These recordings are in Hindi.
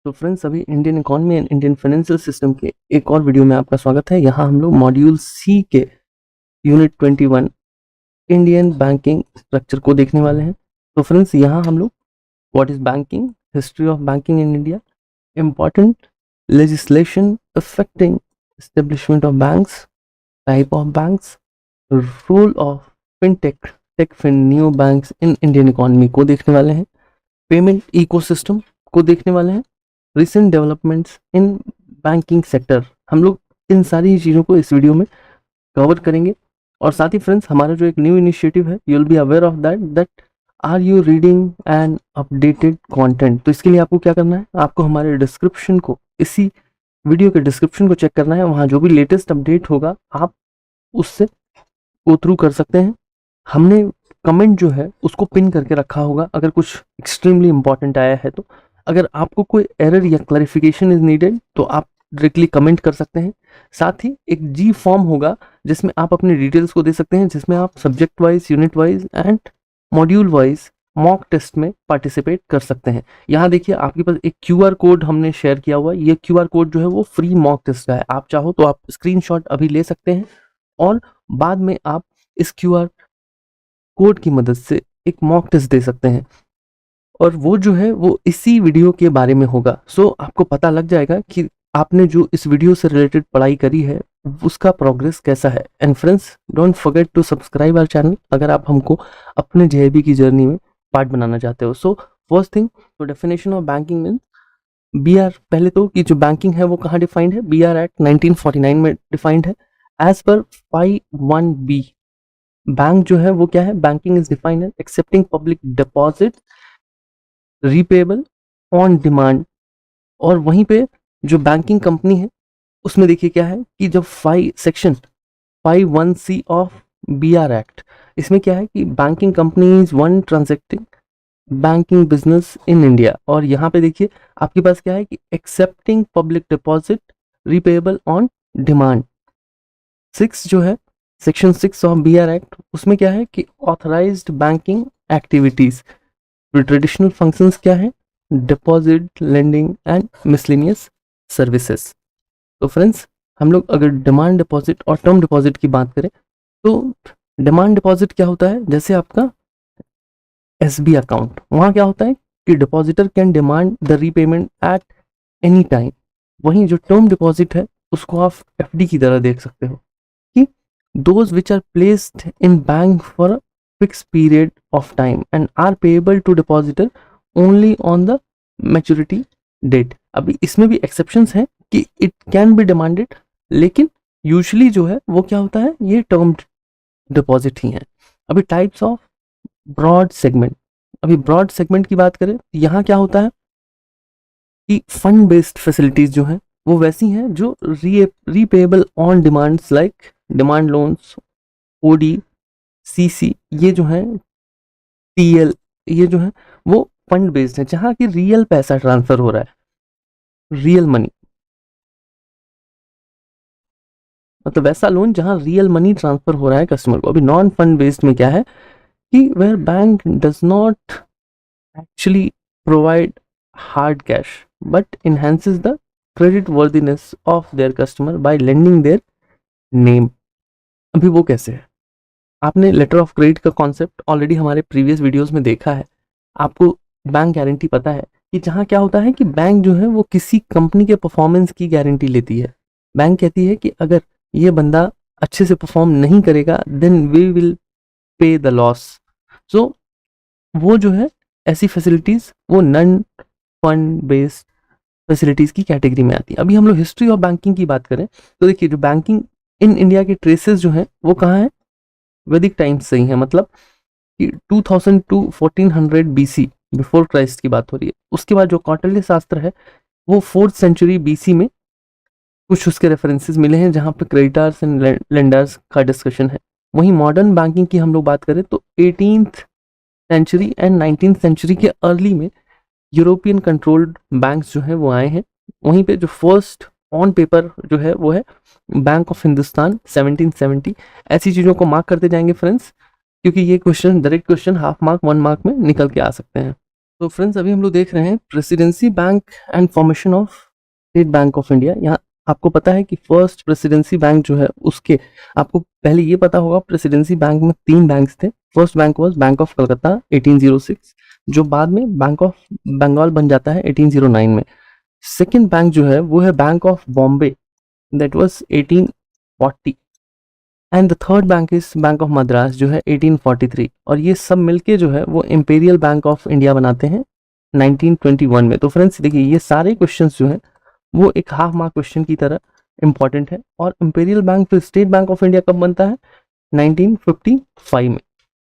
तो फ्रेंड्स, अभी Indian economy and Indian financial system के एक और वीडियो में आपका स्वागत है। यहाँ हम लोग मॉड्यूल सी के यूनिट 21 इंडियन बैंकिंग स्ट्रक्चर को देखने वाले हैं। तो फ्रेंड्स, यहाँ हम लोग what is banking, history of banking in India, important legislation affecting establishment of banks, type of banks, role of fintech, techfin, new banks in Indian economy को देखने वाले हैं। पेमेंट इकोसिस्टम को देखने वाले हैं। Recent developments in banking sector, हम लोग इन सारी चीज़ों को इस वीडियो में कवर करेंगे। और साथ ही फ्रेंड्स, हमारा जो एक न्यू इनिशिएटिव है, you will be aware of that are you reading and updated content. तो इसके लिए आपको क्या करना है, आपको हमारे डिस्क्रिप्शन को, इसी वीडियो के डिस्क्रिप्शन को चेक करना है। वहाँ जो भी लेटेस्ट अपडेट होगा आप उससे गो थ्रू कर सकते हैं। हमने कमेंट जो है उसको पिन करके रखा होगा अगर कुछ एक्सट्रीमली इंपॉर्टेंट आया है तो। अगर आपको कोई एरर या क्लैरिफिकेशन इज नीडेड तो आप डायरेक्टली कमेंट कर सकते हैं। साथ ही एक जी फॉर्म होगा जिसमें आप अपनी डिटेल्स को दे सकते हैं, जिसमें आप subject wise, unit wise and module wise mock test में पार्टिसिपेट कर सकते हैं। यहाँ देखिए, आपके पास एक क्यूआर कोड हमने शेयर किया हुआ है। ये क्यूआर कोड जो है वो फ्री मॉक टेस्ट का है। आप चाहो तो आप स्क्रीनशॉट अभी ले सकते हैं और बाद में आप इस क्यूआर कोड की मदद से एक मॉक टेस्ट दे सकते हैं, और वो जो है वो इसी वीडियो के बारे में होगा। सो आपको पता लग जाएगा कि आपने जो इस वीडियो से रिलेटेड पढ़ाई करी है उसका प्रोग्रेस कैसा है। And friends, don't forget to subscribe our channel अगर आप हमको अपने जेआईबी की जर्नी में पार्ट बनाना चाहते हो। सो फर्स्ट थिंग, तो definition of banking means BR. पहले तो कि जो बैंकिंग है वो कहाँ डिफाइंड है, बीआर एक्ट 1949 में डिफाइंड है। एज पर 5(1)(b) बैंक जो है वो क्या है, banking is defined as accepting public deposit repayable on demand. और वहीं पे जो बैंकिंग कंपनी है उसमें देखिए क्या है कि जब section 5(1)(c) of BR act, इसमें क्या है कि banking company is one transacting banking business in India. और यहाँ पे देखिए आपके पास क्या है कि accepting public deposit repayable on demand. 6 जो है, सेक्शन 6 ऑफ बीआर एक्ट, उसमें क्या है कि authorised banking activities. Traditional functions क्या है, deposit, lending and miscellaneous services. तो फ्रेंड्स, हम लोग अगर डिमांड डिपॉजिट और टर्म डिपॉजिट की बात करें तो डिमांड डिपॉजिट क्या होता है, जैसे आपका एसबी अकाउंट, वहाँ क्या होता है कि depositor can demand the repayment at any time. वहीं जो टर्म डिपॉजिट है उसको आप एफडी की तरह देख सकते हो कि those which are placed in bank for a fix period of time and are payable to depositor only on the maturity date. अभी इसमें भी एक्सेप्शंस हैं कि इट कैन बी डिमांडेड, लेकिन यूजुअली जो है वो क्या होता है, ये टर्म डिपॉजिट ही है। अभी टाइप्स ऑफ ब्रॉड सेगमेंट, अभी ब्रॉड सेगमेंट की बात करें तो यहाँ क्या होता है कि फंड बेस्ड फैसिलिटीज जो हैं वो वैसी हैं जो repayable on demands like demand loans, OD, CC, ये जो है टीएल, ये जो है वो फंड बेस्ड है जहाँ की रियल पैसा ट्रांसफर हो रहा है, रियल मनी, मतलब वैसा लोन जहाँ रियल मनी ट्रांसफर हो रहा है कस्टमर को। अभी नॉन फंड बेस्ड में क्या है कि where bank does not actually provide hard cash but enhances the credit worthiness of their customer by lending their name। अभी वो कैसे है, आपने लेटर ऑफ क्रेडिट का कॉन्सेप्ट ऑलरेडी हमारे प्रीवियस वीडियोस में देखा है। आपको बैंक गारंटी पता है कि जहाँ क्या होता है कि बैंक जो है वो किसी कंपनी के परफॉर्मेंस की गारंटी लेती है। बैंक कहती है कि अगर ये बंदा अच्छे से परफॉर्म नहीं करेगा then we will pay the loss. So वो जो है ऐसी फैसिलिटीज वो नॉन फंड बेस्ड फैसिलिटीज की कैटेगरी में आती है। अभी हम लोग हिस्ट्री ऑफ बैंकिंग की बात करें तो देखिए, जो बैंकिंग इन इंडिया के ट्रेसेस जो हैं वो कहाँ है, वैदिक टाइम्स से ही है। मतलब कि 2000 टू 1400 बीसी, बिफोर क्राइस्ट की बात हो रही है। उसके बाद जो कौटिल्य शास्त्र है वो 4th सेंचुरी बीसी में कुछ उसके रेफरेंसेस मिले हैं जहाँ पे क्रेडिटर्स एंड लेंडर्स का डिस्कशन है। वहीं मॉडर्न बैंकिंग की हम लोग बात करें तो 18th century and 19th century के अर्ली में यूरोपियन कंट्रोल्ड बैंक्स जो है वो आए हैं। वहीं पे जो फर्स्ट ऑन पेपर जो है वो है बैंक ऑफ हिंदुस्तान 1770। ऐसी चीज़ों को मार्क करते जाएंगे फ्रेंड्स, क्योंकि ये question, direct question half mark 1 mark में निकल के आ सकते हैं। तो फ्रेंड्स अभी हम लोग देख रहे हैं presidency bank and formation of state bank of India. यहाँ आपको पता है कि फर्स्ट प्रेसिडेंसी बैंक जो है उसके, आपको पहले ये पता होगा प्रेसिडेंसी बैंक में 3 बैंक्स थे। First bank was bank of Calcutta 1806, जो बाद में बैंक ऑफ बंगाल बन जाता है 1809 में। सेकेंड बैंक जो है वो है bank of Bombay, that was 1840, and the third bank is bank of Madras जो है 1843। और ये सब मिलके जो है वो इंपेरियल बैंक ऑफ इंडिया बनाते हैं 1921 में। तो फ्रेंड्स देखिए ये सारे क्वेश्चंस जो हैं वो एक हाफ मार्क क्वेश्चन की तरह इंपॉर्टेंट है। और इंपेरियल बैंक फिर स्टेट बैंक ऑफ इंडिया कब बनता है? 1955 में।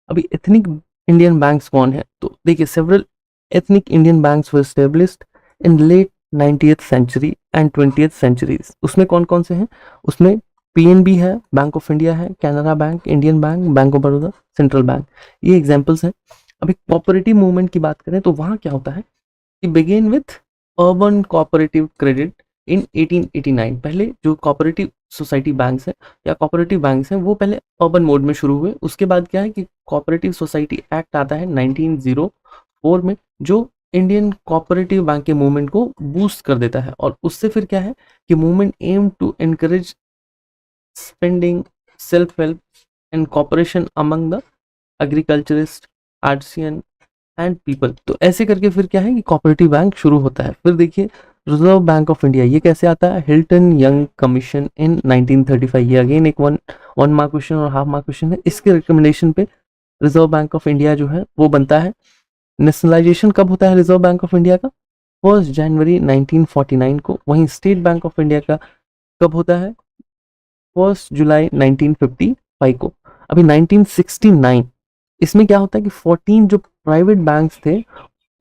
अभी एथनिक इंडियन बैंक्स कौन है? तो देखिए several ethnic Indian banks were established in late 90th century and 20th centuries. उसमें कौन कौन से हैं? उसमें पीएनबी है, बैंक ऑफ इंडिया है, Canara bank, Indian bank, bank of Baroda, central bank, ये एग्जांपल्स हैं। अभी कोऑपरेटिव मूवमेंट की बात करें तो वहां क्या होता है कि begin with urban cooperative credit in 1889। पहले जो कोऑपरेटिव सोसाइटी बैंक्स हैं या कोऑपरेटिव बैंक्स हैं वो पहले अर्बन मोड में शुरू हुए। उसके बाद क्या है कि कोऑपरेटिव सोसाइटी एक्ट आता है 1904 में, जो इंडियन कोऑपरेटिव बैंक के मूवमेंट को बूस्ट कर देता है। और उससे फिर क्या है कि movement aim to encourage spending, self-help and cooperation among the agriculturist, artisan and people। तो ऐसे करके फिर क्या है कि कोऑपरेटिव बैंक शुरू होता है। फिर देखिए रिजर्व बैंक ऑफ इंडिया, ये कैसे आता है? हिल्टन यंग कमीशन इन 1935। ये अगेन एक वन मार्क क्वेश्चन और हाफ मार्क क्वेश्चन है। इसके रिकमेंडेशन पे रिजर्व बैंक ऑफ इंडिया जो है वो बनता है। नेशनलाइजेशन कब होता है रिजर्व बैंक ऑफ इंडिया का? 1 जनवरी 1949 को। वहीं स्टेट बैंक ऑफ इंडिया का कब होता है? 1 जुलाई 1955 को। अभी 1969 इसमें क्या होता है कि 14 जो प्राइवेट बैंक्स थे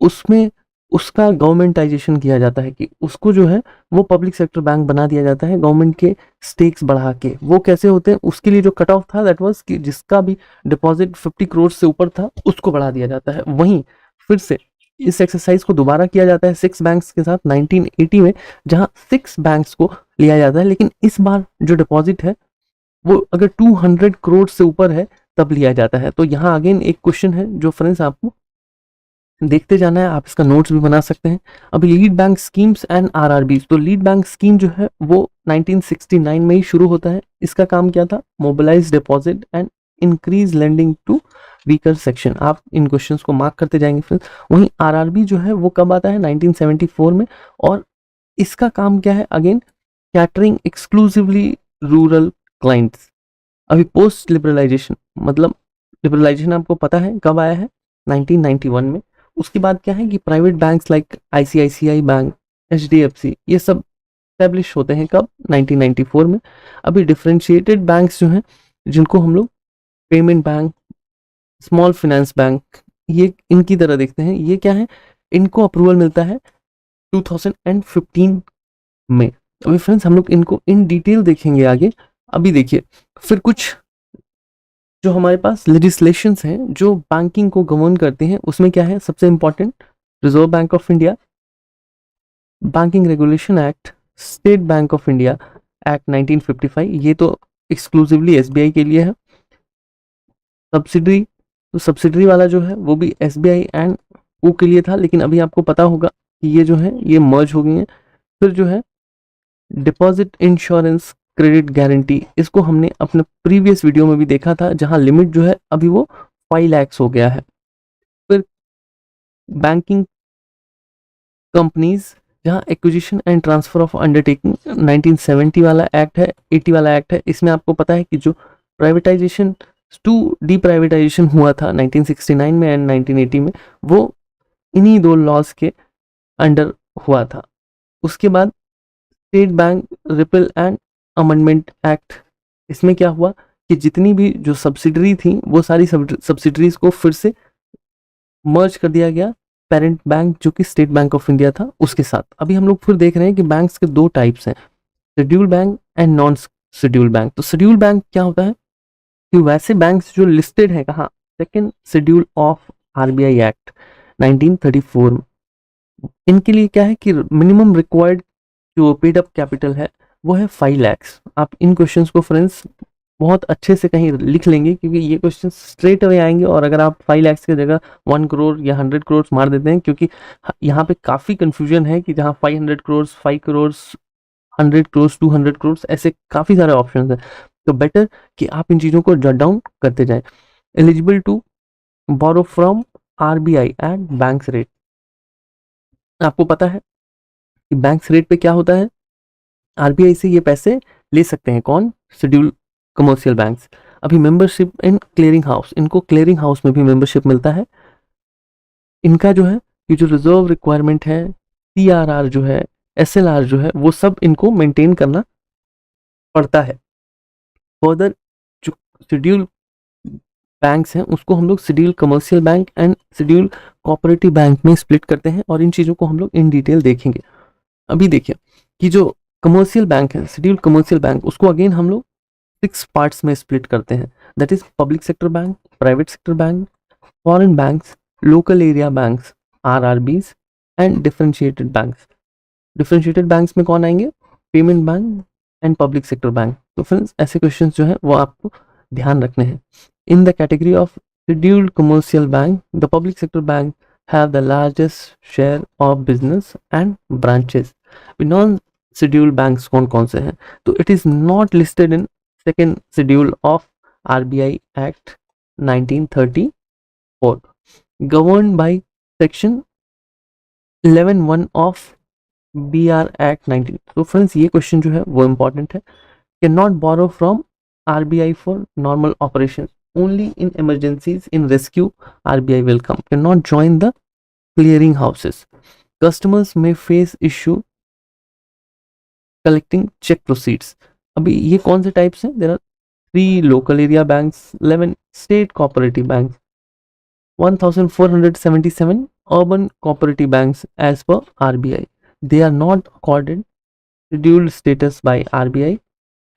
उसमें उसका गवर्नमेंटाइजेशन किया जाता है, कि उसको जो है वो पब्लिक सेक्टर बैंक बना दिया जाता है गवर्नमेंट के स्टेक्स बढ़ा के। वो कैसे होते हैं? उसके लिए जो कट ऑफ था दैट वाज कि जिसका भी डिपॉजिट 50 करोड़ से ऊपर था उसको बढ़ा दिया जाता है। वहीं फिर से इस एक्सरसाइज को दोबारा किया जाता है 6 बैंक्स के साथ 1980 में, जहां 6 बैंक्स को लिया जाता है। लेकिन इस बार जो डिपॉजिट है वो अगर 200 करोड़ से ऊपर है तब लिया जाता है। तो यहाँ अगेन एक क्वेश्चन है जो फ्रेंड्स आपको देखते जाना है, आप इसका नोट्स भी बना सकते हैं। अभी lead bank schemes and RRB. तो लीड बैंक स्कीम जो है वो 1969 में ही शुरू होता है। इसका काम क्या था? Mobilise deposit and increase lending to weaker section. आप इन क्वेश्चंस को मार्क करते जाएंगे फ्रेंड्स। वहीं आरआरबी जो है वो कब आता है? 1974 में। और इसका काम क्या है? Again catering exclusively rural clients. अभी पोस्ट लिबरलाइजेशन, मतलब लिबरलाइजेशन आपको पता है कब आया है? 1991 में। उसके बाद क्या है कि private banks like ICICI bank, HDFC, ये सब एस्टेब्लिश होते हैं कब? 1994 में। अभी डिफरेंशिएटेड बैंक्स जो हैं जिनको हम लोग payment bank, small finance bank, ये इनकी तरह देखते हैं, ये क्या है? इनको अप्रूवल मिलता है 2015 में। अभी फ्रेंड्स हम लोग इनको इन डिटेल देखेंगे आगे। अभी देखिए फिर कुछ जो हमारे पास लेजिस्लेशंस हैं जो बैंकिंग को गवर्न करते हैं, उसमें क्या है? सबसे important reserve bank of India, banking regulation act, state bank of India act 1955, ये तो एक्सक्लूसिवली एसबीआई के लिए है। सब्सिडरी, तो सब्सिडरी वाला जो है वो भी एसबीआई एंड वो के लिए था, लेकिन अभी आपको पता होगा कि ये जो है ये मर्ज हो गई है। फिर जो है डिपॉजिट इंश्योरेंस क्रेडिट गारंटी, इसको हमने अपने प्रीवियस वीडियो में भी देखा था, जहां लिमिट जो है अभी वो 5 लाख हो गया है। फिर बैंकिंग कंपनीज, जहां acquisition and transfer of undertaking 1970 वाला एक्ट है, 80 वाला एक्ट है। इसमें आपको पता है कि जो प्राइवेटाइजेशन टू डीप्राइवेटाइजेशन हुआ था 1969 में एंड 1980 में, वो इन्हीं 2 लॉज के अंडर हुआ था। उसके बाद state bank ripple and amendment act, इसमें क्या हुआ कि जितनी भी जो सब्सिडरी थी वो सारी सब्सिडरीज को फिर से मर्ज कर दिया गया पेरेंट बैंक जो कि स्टेट बैंक ऑफ इंडिया था उसके साथ। अभी हम लोग फिर देख रहे हैं कि बैंक्स के 2 टाइप्स हैं, schedule bank and non schedule bank. तो शेड्यूल बैंक क्या होता है कि वैसे बैंक्स जो लिस्टेड है कहाँ? Second schedule of RBI act 1934 में। इनके लिए क्या है कि मिनिमम रिक्वायर्ड जो पेड अप कैपिटल है वो है 5 लाख। आप इन क्वेश्चंस को फ्रेंड्स बहुत अच्छे से कहीं लिख लेंगे, क्योंकि ये क्वेश्चन स्ट्रेट अवे आएंगे। और अगर आप 5 लाख की जगह 1 करोड़ या 100 करोड़ मार देते हैं, क्योंकि यहाँ पे काफ़ी कंफ्यूजन है कि जहाँ 500 करोड़, 5 करोड़, 100 करोड़, 200 करोड़, ऐसे काफ़ी सारे ऑप्शन है। तो बेटर कि आप इन चीज़ों को जट डाउन करते जाएं। Eligible to borrow from RBI at banks rate. आपको पता है कि बैंक्स रेट पे क्या होता है, आरबीआई से ये पैसे ले सकते हैं कौन, शेड्यूल कमर्शियल बैंक्स। अभी मेंबरशिप इन क्लियरिंग हाउस, इनको क्लियरिंग हाउस में भी मेंबरशिप मिलता है। इनका जो है ये जो रिजर्व रिक्वायरमेंट है, सीआरआर जो है, एसएलआर जो है, वो सब इनको मेंटेन करना पड़ता है। फर्दर जो शेड्यूल बैंक्स हैं उसको हम लोग schedule commercial bank and schedule cooperative bank में स्प्लिट करते हैं, और इन चीज़ों को हम लोग इन डिटेल देखेंगे। अभी देखिए कि जो कमर्शियल बैंक है, शेड्यूल कमर्शियल बैंक, उसको अगेन हम लोग 6 पार्ट्स में स्प्लिट करते हैं। That is public sector bank, private sector bank, foreign banks, local area banks, RRBs and differentiated banks. Differentiated banks में कौन आएंगे, payment bank and public sector bank. तो फ्रेंड्स ऐसे क्वेश्चन जो है वो आपको ध्यान रखने हैं। In the category of scheduled commercial bank, the public sector bank have the largest share of business and branches. Non scheduled banks कौन कौन से हैं, तो it is not listed in second schedule of RBI act 1934, govern by section 11(1) of BR act 19। तो फ्रेंड्स ये क्वेश्चन जो है वो इंपॉर्टेंट है। Can not borrow from RBI for normal operation, only in emergencies, in rescue RBI will come, cannot join the clearing houses. Customers may face issue collecting check proceeds. अभी ये कौन से टाइप्स हैं, there are 3 local area banks, 11 state cooperative banks, 1477 urban cooperative banks as per RBI. They are not accorded scheduled status by RBI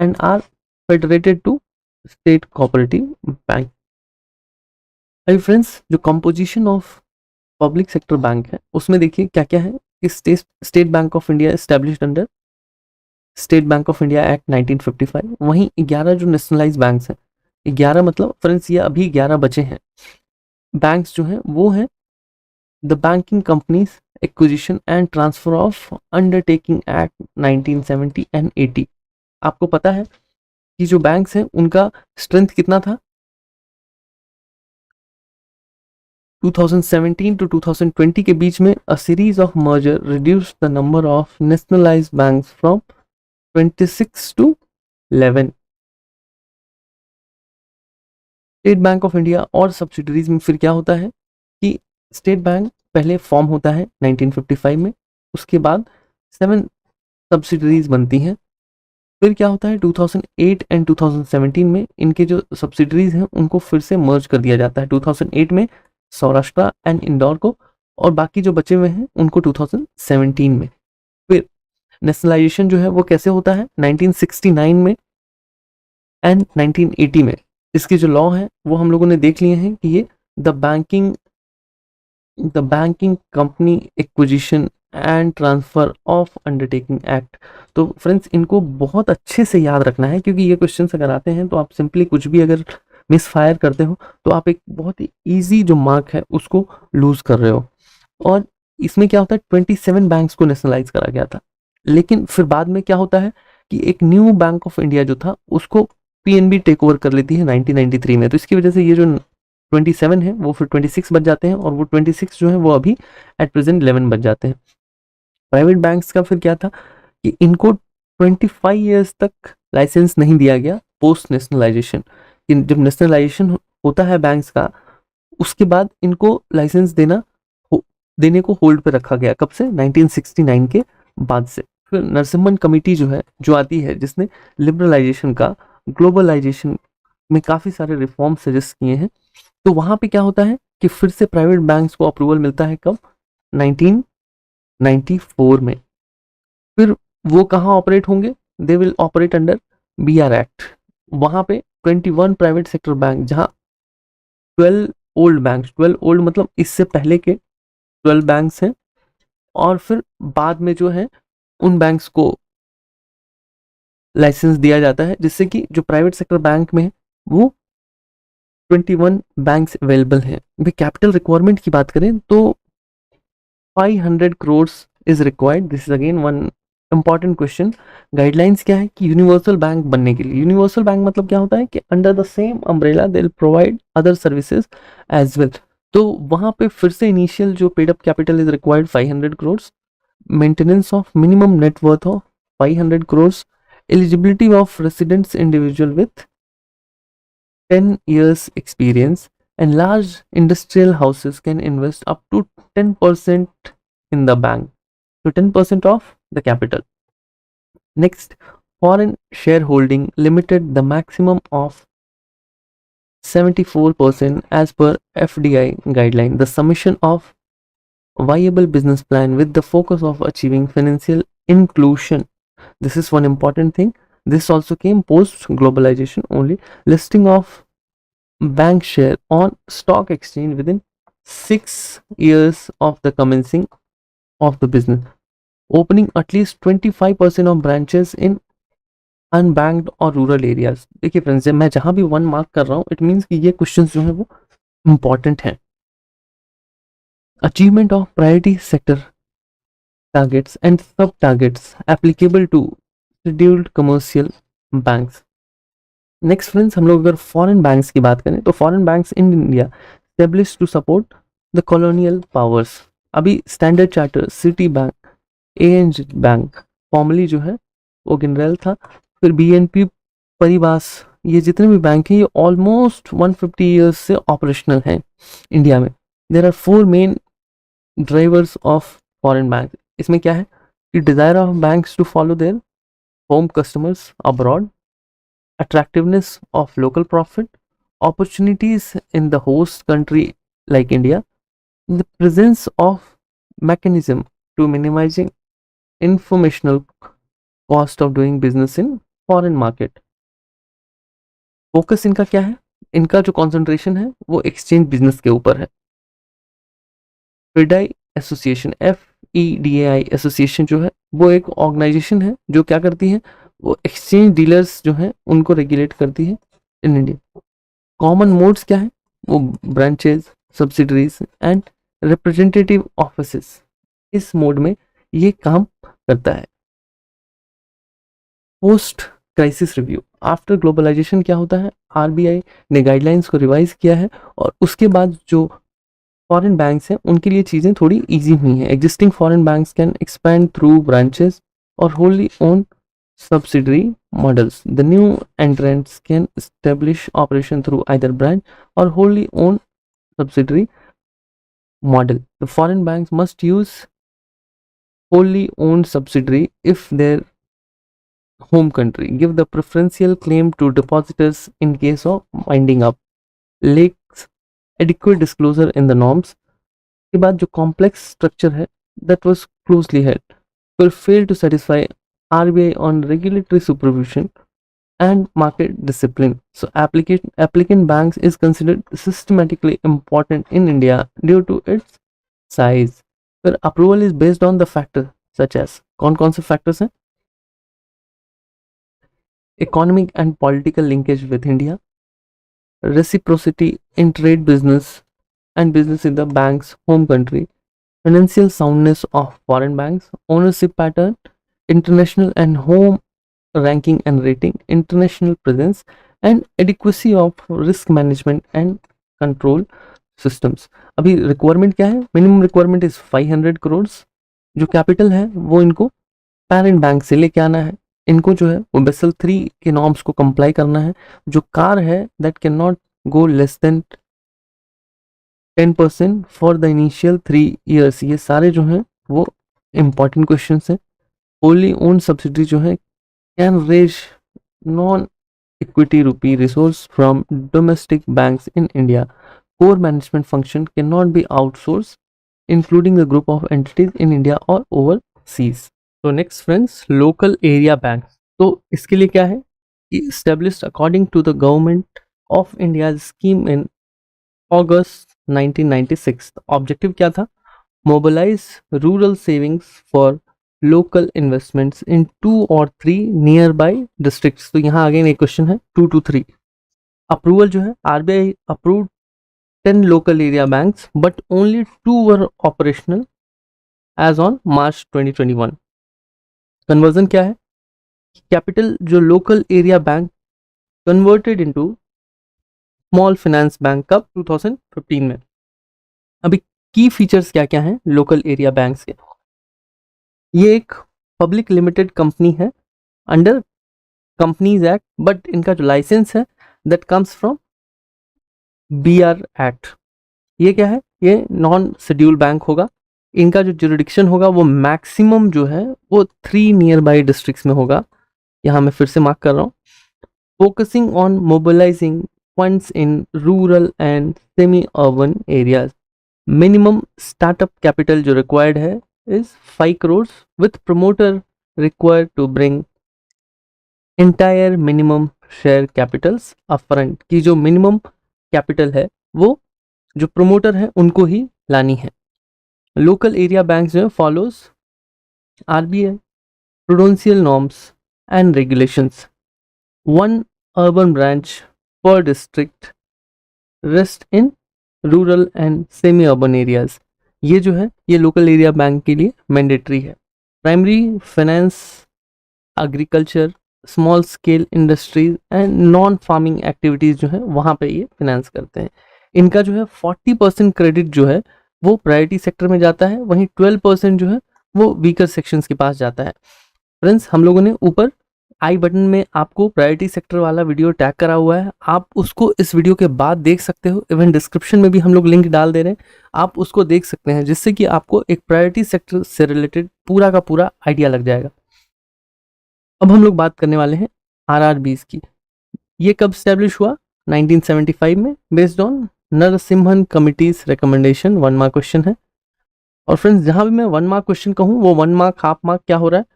and are federated to state cooperative bank. अभी फ्रेंड्स जो composition of public sector bank है उसमें देखिए क्या क्या है कि state bank of India established under state bank of India act 1955। वहीं 11 जो नेशनलाइज बैंक्स हैं, 11 मतलब फ्रेंड्स ये अभी 11 बचे हैं बैंक्स जो हैं, वो हैं the banking companies acquisition and transfer of undertaking act 1970 and 80। आपको पता है कि जो बैंक्स हैं उनका स्ट्रेंथ कितना था, 2017 टू 2020 के बीच में a series of merger reduce the number of nationalized banks from 26 to 11। State bank of India और सब्सिडरीज में फिर क्या होता है कि स्टेट बैंक पहले फॉर्म होता है 1955 में, उसके बाद 7 सब्सिडरीज बनती हैं। फिर क्या होता है 2008 एंड 2017 में इनके जो सब्सिडरीज हैं उनको फिर से मर्ज कर दिया जाता है। 2008 में सौराष्ट्र एंड इंदौर को, और बाकी जो बचे हुए हैं उनको 2017 में। फिर नेशनलाइजेशन जो है वो कैसे होता है 1969 में एंड 1980 में। इसके जो लॉ हैं वो हम लोगों ने देख लिए हैं कि ये the banking company acquisition and transfer of undertaking act. तो फ्रेंड्स इनको बहुत अच्छे से याद रखना है, क्योंकि ये क्वेश्चन अगर आते हैं तो आप सिंपली कुछ भी अगर मिस फायर करते हो तो आप एक बहुत ही ईजी जो मार्क है उसको लूज कर रहे हो। और इसमें क्या होता है 27 बैंक्स को नेशनलाइज करा गया था, लेकिन फिर बाद में क्या होता है कि एक न्यू बैंक ऑफ इंडिया जो था उसको पीएनबी टेक ओवर कर लेती है 1993 में। तो इसकी वजह से ये जो 27 है वो फिर 26 बच जाते हैं, और वो 26 जो है वो अभी एट प्रेजेंट 11 बच जाते हैं। प्राइवेट बैंक्स का फिर क्या था कि इनको 25 ईयर्स तक लाइसेंस नहीं दिया गया पोस्ट नेशनलाइजेशन। जब नेशनलाइजेशन होता है बैंक्स का उसके बाद इनको लाइसेंस देने को होल्ड पे रखा गया। कब से 1969 के बाद से। फिर नरसिम्हन कमेटी जो है जो आती है जिसने लिबरलाइजेशन का ग्लोबलाइजेशन में काफ़ी सारे रिफॉर्म सजेस्ट किए हैं। तो वहाँ पे क्या होता है कि फिर से प्राइवेट बैंक्स को अप्रूवल मिलता है कब 1994 में। फिर वो कहाँ ऑपरेट होंगे, they will operate under BR act. वहाँ पे 21 प्राइवेट सेक्टर बैंक, जहाँ 12 ओल्ड बैंक्स, 12 ओल्ड मतलब इससे पहले के 12 बैंक्स हैं, और फिर बाद में जो है उन बैंक्स को लाइसेंस दिया जाता है, जिससे कि जो प्राइवेट सेक्टर बैंक में है वो 21 बैंक्स अवेलेबल हैं। भाई कैपिटल रिक्वायरमेंट की बात करें तो 500 crore is required. This is again one important question. Guidelines क्या है कि यूनिवर्सल बैंक बनने के लिए, यूनिवर्सल बैंक मतलब क्या होता है कि under the same umbrella they will provide other services as well. तो वहां पे फिर से इनिशियल जो paid up capital is required 500 crore, maintenance of minimum net worth of 500 crore, eligibility of residents individual with 10 years experience, and large industrial houses can invest up to 10% in the bank, so 10% of the capital. Next, foreign shareholding limited the maximum of 74% as per FDI guideline. The submission of viable business plan with the focus of achieving financial inclusion. This is one important thing. This also came post globalization only. Listing of bank share on stock exchange within 6 years of the commencing of the business. Opening at least 25% of branches in unbanked और रूरल एरियाज। देखिए फ्रेंड्स, मैं जहां भी 1 मार्क कर रहा हूं, इट मींस कि ये क्वेश्चंस जो है वो इंपॉर्टेंट हैं। Achievement of priority sector targets and sub targets applicable to scheduled commercial banks. Next friends, हम लोग अगर फॉरेन बैंक्स की बात करें तो foreign banks in India establish to support the colonial powers. अभी Standard Charter, Citi bank, ANG bank formerly जो है वो गिनरेल था, फिर बीएनपी परिवास, ये जितने भी बैंक हैं ये ऑलमोस्ट 150 ईयर्स से ऑपरेशनल हैं इंडिया में। There are 4 main drivers of foreign bank. इसमें क्या है कि desire of banks to follow their home customers abroad, attractiveness of local profit, opportunities in the host country like India, the presence of mechanism to minimizing informational cost of doing business in foreign market. Focus इनका क्या है, इनका जो कंसंट्रेशन है वो एक्सचेंज बिजनेस के ऊपर है। फिडाई एसोसिएशन, FEDAI एसोसिएशन जो है वो एक ऑर्गेनाइजेशन है जो क्या करती है, वो एक्सचेंज डीलर्स जो हैं उनको रेगुलेट करती है इन इंडिया। कॉमन मोड्स क्या है, वो branches, subsidiaries and representative offices, इस मोड में ये काम करता है। Post crisis review, after globalization क्या होता है, RBI ने गाइडलाइंस को रिवाइज किया है और उसके बाद जो फॉरेन बैंक्स हैं उनके लिए चीज़ें थोड़ी इजी हुई हैं। Existing foreign banks can expand through branches और wholly own subsidiary models. The new entrants can establish operation through either branch or wholly owned subsidiary model. The foreign banks must use wholly owned subsidiary if their home country give the preferential claim to depositors in case of winding up. Lacks adequate disclosure in the norms. के बाद जो complex structure है that was closely held will fail to satisfy RBI on regulatory supervision and market discipline. So applicant banks is considered systematically important in India due to its size. But approval is based on the factor such as कौन से factors हैं, economic and political linkage with India, reciprocity in trade business and business in the bank's home country, financial soundness of foreign banks, ownership pattern, international and home ranking and rating, international presence and adequacy of risk management and control systems. अभी रिक्वायरमेंट क्या है, मिनिमम रिक्वायरमेंट इज 500 करोड़। जो कैपिटल है वो इनको पेरेंट बैंक से लेके आना है, इनको जो है वो बेसल 3 के नॉर्म्स को कंप्लाई करना है। जो कार है that can not go less than 10% for the initial 3 years. ये सारे जो हैं वो इंपॉर्टेंट क्वेश्चन हैं। होली ओन सब्सिडी जो है can raise non equity rupee resource from domestic banks in India. Core management function can not be outsource including the group of entities in India और ओवरसीज। तो next friends, local area bank. तो इसके लिए क्या है कि established according to the government of India scheme in August 1996। Objective क्या था, mobilize rural savings for local investments in 2 और 3 नियर बाई डिस्ट्रिक्ट्स। तो यहाँ अगेन एक क्वेश्चन है 2 to 3। अप्रूवल जो है, RBI approve 10 local area banks but only 2 were operational as on March 2021। Conversion क्या है? कैपिटल जो local area bank converted into small finance bank कब? 2015 में। अभी की फीचर्स क्या क्या हैं लोकल एरिया बैंक्स के? ये एक पब्लिक लिमिटेड कंपनी है अंडर कंपनीज एक्ट, बट इनका जो लाइसेंस है that comes from BR act. ये क्या है? ये नॉन शेड्यूल बैंक होगा। इनका जो जुरिडिक्शन होगा वो मैक्सिमम जो है वो 3 नियर बाई डिस्ट्रिक्ट्स में होगा। यहाँ मैं फिर से मार्क कर रहा हूँ, focusing on mobilising funds in rural and semi urban areas. Minimum startup capital जो रिक्वायर्ड है is 5 crores with promoter required to bring entire minimum share capitals upfront। की जो मिनिमम कैपिटल है वो जो प्रोमोटर है उनको ही लानी है। लोकल एरिया बैंक जो है follows RBI prudential norms and regulations. 1 urban branch पर district, rest in rural and semi urban areas. ये जो है ये लोकल एरिया बैंक के लिए मैंडेटरी है। Primary finance agriculture, small scale industries and non farming activities जो है वहाँ पे ये फाइनेंस करते हैं। इनका जो है 40% क्रेडिट जो है वो प्रायोरिटी सेक्टर में जाता है, वहीं 12% जो है वो वीकर सेक्शंस के पास जाता है। फ्रेंड्स, हम लोगों ने ऊपर आई बटन में आपको प्रायोरिटी सेक्टर वाला वीडियो टैग करा हुआ है, आप उसको इस वीडियो के बाद देख सकते हो। इवन डिस्क्रिप्शन में भी हम लोग लिंक डाल दे रहे हैं, आप उसको देख सकते हैं, जिससे कि आपको एक प्रायोरिटी सेक्टर से रिलेटेड पूरा का पूरा आइडिया लग जाएगा। अब हम लोग बात करने वाले हैं आरआरबीज की। ये कब स्टैब्लिश हुआ? 1975 में, based on Narasimhan committees recommendation. 1 mark question है। और फ्रेंड्स, जहां भी मैं 1 मार्क क्वेश्चन कहूँ वो 1 मार्क, हाफ मार्क क्या हो रहा है,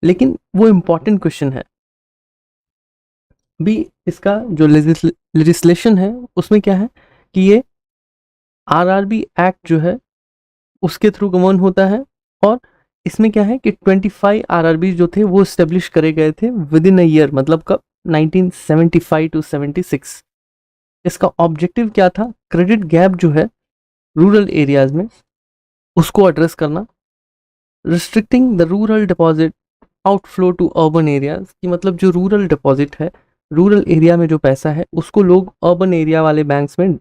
लेकिन वो इंपॉर्टेंट क्वेश्चन है। भी इसका जो लेजिस्लेशन है उसमें क्या है कि ये आरआरबी एक्ट जो है उसके थ्रू गवर्न होता है, और इसमें क्या है कि 25 आरआरबी जो थे वो स्टेब्लिश करे गए थे विद इन अ ईयर, मतलब कब? 1975 to 76। इसका ऑब्जेक्टिव क्या था? क्रेडिट गैप जो है रूरल एरियाज में उसको एड्रेस करना, restricting the rural deposit outflow to urban areas. की मतलब जो रूरल डिपॉजिट है, रूरल एरिया में जो पैसा है उसको लोग अर्बन एरिया वाले बैंक्स में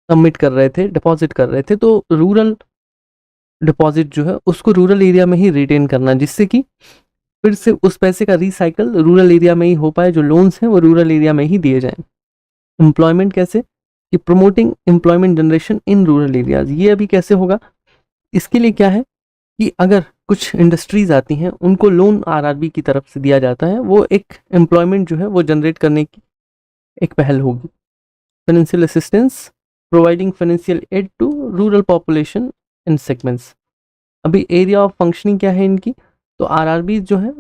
सबमिट कर रहे थे, डिपॉजिट कर रहे थे, तो रूरल डिपॉजिट जो है उसको रूरल एरिया में ही रिटेन करना, जिससे कि फिर से उस पैसे का रिसाइकल रूरल एरिया में ही हो पाए, जो लोन्स हैं वो रूरल एरिया में ही दिए जाएं। एम्प्लॉयमेंट कैसे? कि promoting employment generation in rural areas. ये अभी कैसे होगा? इसके लिए क्या है कि अगर कुछ इंडस्ट्रीज आती हैं उनको लोन आरआरबी की तरफ से दिया जाता है, वो एक एम्प्लॉयमेंट जो है वो जनरेट करने की एक पहल होगी। Financial assistance, providing financial aid to rural population in segments. अभी एरिया ऑफ फंक्शनिंग क्या है इनकी? तो आरआरबी जो है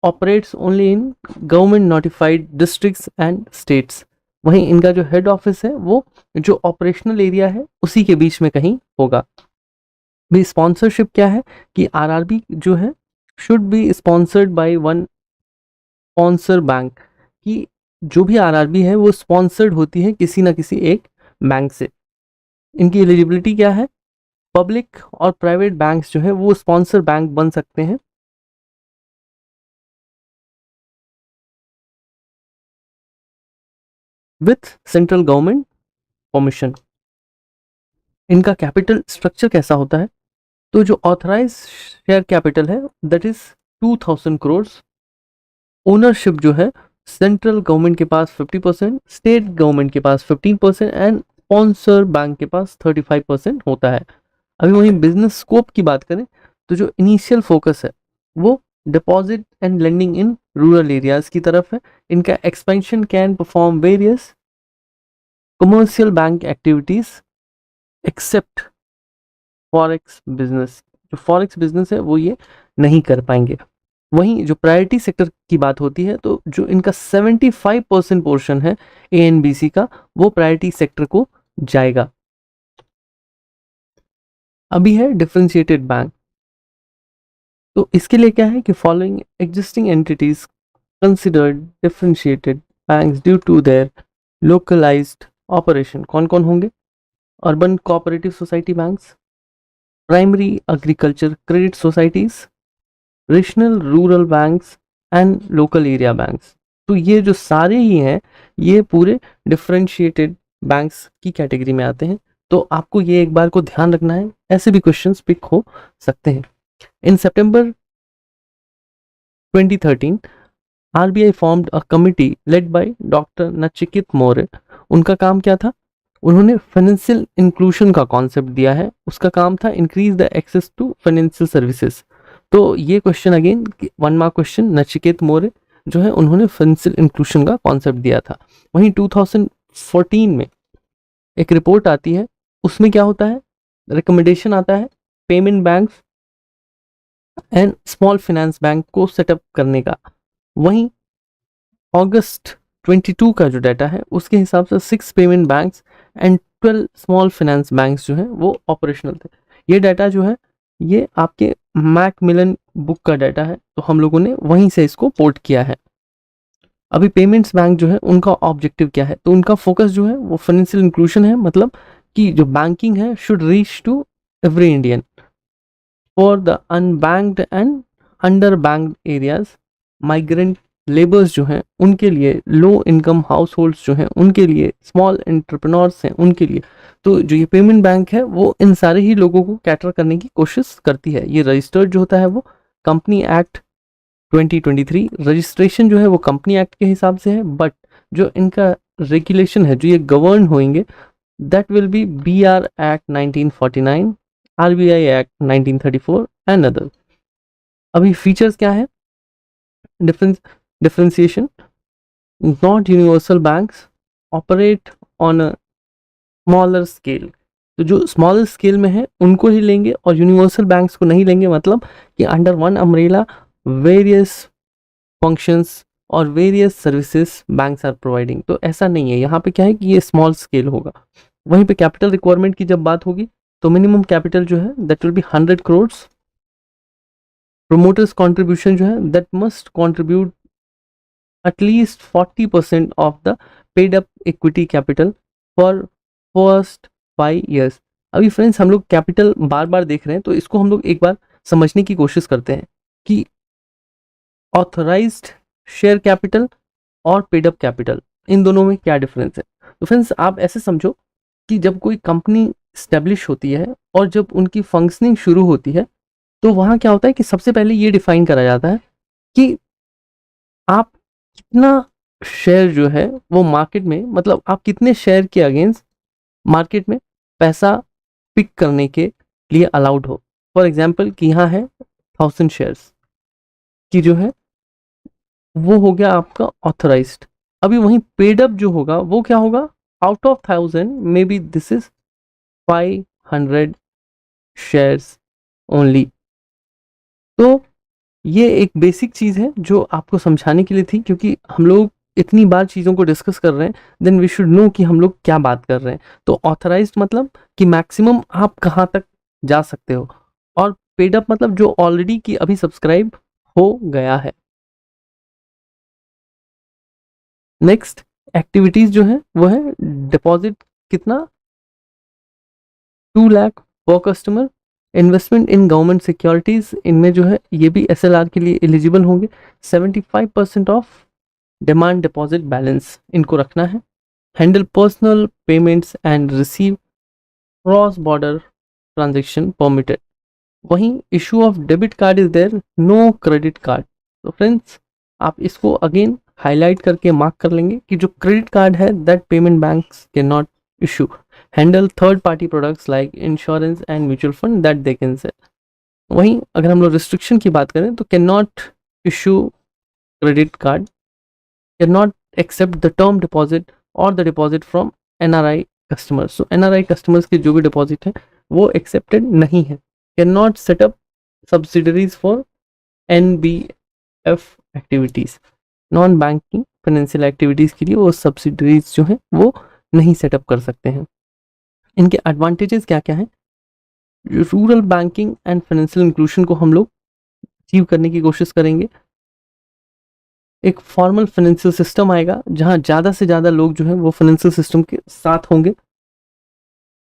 operates only in government notified districts and states. वहीं इनका जो हेड ऑफिस है वो जो ऑपरेशनल एरिया है उसी के बीच में कहीं होगा। भी स्पॉन्सरशिप क्या है कि आरआरबी जो है should be sponsored by 1 sponsor bank. कि जो भी आरआरबी है वो स्पॉन्सर्ड होती है किसी ना किसी एक बैंक से। इनकी एलिजिबिलिटी क्या है? पब्लिक और प्राइवेट बैंक्स जो है वो स्पॉन्सर बैंक बन सकते हैं। With central government permission. इनका कैपिटल स्ट्रक्चर कैसा होता है? तो जो ऑथराइज शेयर कैपिटल है दैट इज 2000 crores। ओनरशिप जो है सेंट्रल गवर्नमेंट के पास 50%, स्टेट गवर्नमेंट के पास 15% एंड स्पॉन्सर बैंक के पास 35% होता है। अभी वहीं बिजनेस स्कोप की बात करें तो जो इनिशियल फोकस है वो deposit and lending in rural areas की तरफ है। इनका expansion can perform various commercial bank activities except forex business. जो फॉरेक्स बिजनेस है वो ये नहीं कर पाएंगे। वहीं जो प्रायोरिटी सेक्टर की बात होती है तो जो इनका 75% पोर्शन है एएनबीसी का वो प्रायोरिटी सेक्टर को जाएगा। अभी है डिफरेंशिएटेड बैंक। इसके लिए क्या है कि following existing entities considered differentiated banks due to their localized operation. कौन कौन होंगे? Urban cooperative society banks, primary agriculture credit societies, regional rural banks and local area banks. तो ये जो सारे ही हैं ये पूरे डिफरेंशिएटेड बैंक्स की कैटेगरी में आते हैं। तो आपको ये एक बार को ध्यान रखना है, ऐसे भी क्वेश्चंस पिक हो सकते हैं। इन सितंबर 2013 RBI formed a committee led by doctor Nachiket Maurya. उनका काम क्या था? उन्होंने फाइनेंशियल इंक्लूजन का कॉन्सेप्ट दिया है। उसका काम था increase the access to financial services. तो ये question again 1 mark question, Nachiket Maurya जो है उन्होंने फाइनेंशियल इंक्लूजन का कॉन्सेप्ट दिया था। वहीं 2014 में एक रिपोर्ट आती है, उसमें क्या होता है? रिकमेंडेशन आता है payment banks and small finance bank को सेटअप करने का। वहीं अगस्त 22 का जो डाटा है उसके हिसाब से 6 payment banks and 12 small finance banks जो हैं वो ऑपरेशनल थे। ये डाटा जो है ये आपके मैकमिलन बुक का डाटा है, तो हम लोगों ने वहीं से इसको पोर्ट किया है। अभी पेमेंट्स बैंक जो है उनका ऑब्जेक्टिव क्या है? तो उनका फोकस जो है वो फाइनेंशियल इंक्लूजन है, मतलब कि जो बैंकिंग है should reach to every Indian for the unbanked and under banked areas, migrant labours जो हैं उनके लिए, लो इनकम हाउस होल्ड्स जो हैं उनके लिए, स्मॉल एंटरप्रेन्योर्स हैं उनके लिए। तो जो ये पेमेंट बैंक है वो इन सारे ही लोगों को कैटर करने की कोशिश करती है। ये रजिस्टर्ड जो होता है वो कंपनी एक्ट 2023 रजिस्ट्रेशन जो है वो कंपनी एक्ट के हिसाब से है, बट जो इनका रेगुलेशन है जो ये गवर्न होंगे that will B BR act 1949, RBI act 1934 and other. अभी फीचर्स क्या है? Differentiation, not universal banks operate on a smaller scale. तो जो स्मॉलर स्केल में है उनको ही लेंगे और यूनिवर्सल बैंक्स को नहीं लेंगे, मतलब कि under one umbrella various functions और various services banks are providing. तो ऐसा नहीं है, यहाँ पे क्या है कि ये स्मॉल स्केल होगा। वहीं पे कैपिटल रिक्वायरमेंट की जब बात होगी तो मिनिमम कैपिटल जो है that will B 100 crore. Promoters contribution जो है that must contribute at least 40% of the paid up equity capital for first 5 years। अभी फ्रेंड्स हम लोग कैपिटल बार बार देख रहे हैं, तो इसको हम लोग एक बार समझने की कोशिश करते हैं कि ऑथराइज्ड शेयर कैपिटल और पेड अप कैपिटल इन दोनों में क्या डिफरेंस है। तो फ्रेंड्स आप ऐसे समझो कि जब कोई कंपनी स्टैब्लिश होती है और जब उनकी फंक्शनिंग शुरू होती है तो वहाँ क्या होता है कि सबसे पहले ये डिफाइन करा जाता है कि आप कितना शेयर जो है वो मार्केट में, मतलब आप कितने शेयर के अगेंस्ट मार्केट में पैसा पिक करने के लिए अलाउड हो। फॉर एग्जाम्पल कि यहाँ है 1000 शेयर्स की जो है वो हो गया आपका ऑथराइज्ड। अभी वहीं पेड अप जो होगा वो क्या होगा? Out of 1000 may be this is 500 shares only. तो ये एक बेसिक चीज़ है जो आपको समझाने के लिए थी, क्योंकि हम लोग इतनी बार चीज़ों को डिस्कस कर रहे हैं, देन वी शुड नो कि हम लोग क्या बात कर रहे हैं। तो ऑथराइज्ड मतलब कि मैक्सिमम आप कहाँ तक जा सकते हो, और पेड अप मतलब जो ऑलरेडी की अभी सब्सक्राइब हो गया है। नेक्स्ट एक्टिविटीज जो है वो है डिपॉजिट कितना? 2 लाख पर customer. Investment in government securities, इनमें जो है ये भी SLR के लिए एलिजिबल होंगे। 75% ऑफ डिमांड डिपॉजिट बैलेंस इनको रखना है। Handle personal payments and receive cross border transaction permitted. वहीं issue of debit card is there, no credit card. तो फ्रेंड्स आप इसको अगेन हाईलाइट करके मार्क कर लेंगे कि जो क्रेडिट कार्ड है that payment banks can not issue. Handle third party products like insurance and mutual fund that they can sell. वहीं अगर हम लोग रिस्ट्रिक्शन की बात करें तो can not issue credit card, can not accept the term deposit और the deposit from NRI customers. So NRI customers की जो भी डिपॉजिट है वो एक्सेप्टेड नहीं है। Can not setup subsidiaries for NBF activities, non banking financial activities के लिए वो सब्सिडरीज जो है वो नहीं सेटअप कर सकते हैं। इनके एडवांटेजेस क्या क्या हैं? Rural banking and financial inclusion को हम लोग अचीव करने की कोशिश करेंगे। एक फॉर्मल फाइनेंशियल सिस्टम आएगा जहां ज़्यादा से ज़्यादा लोग जो है वो फाइनेंशियल सिस्टम के साथ होंगे।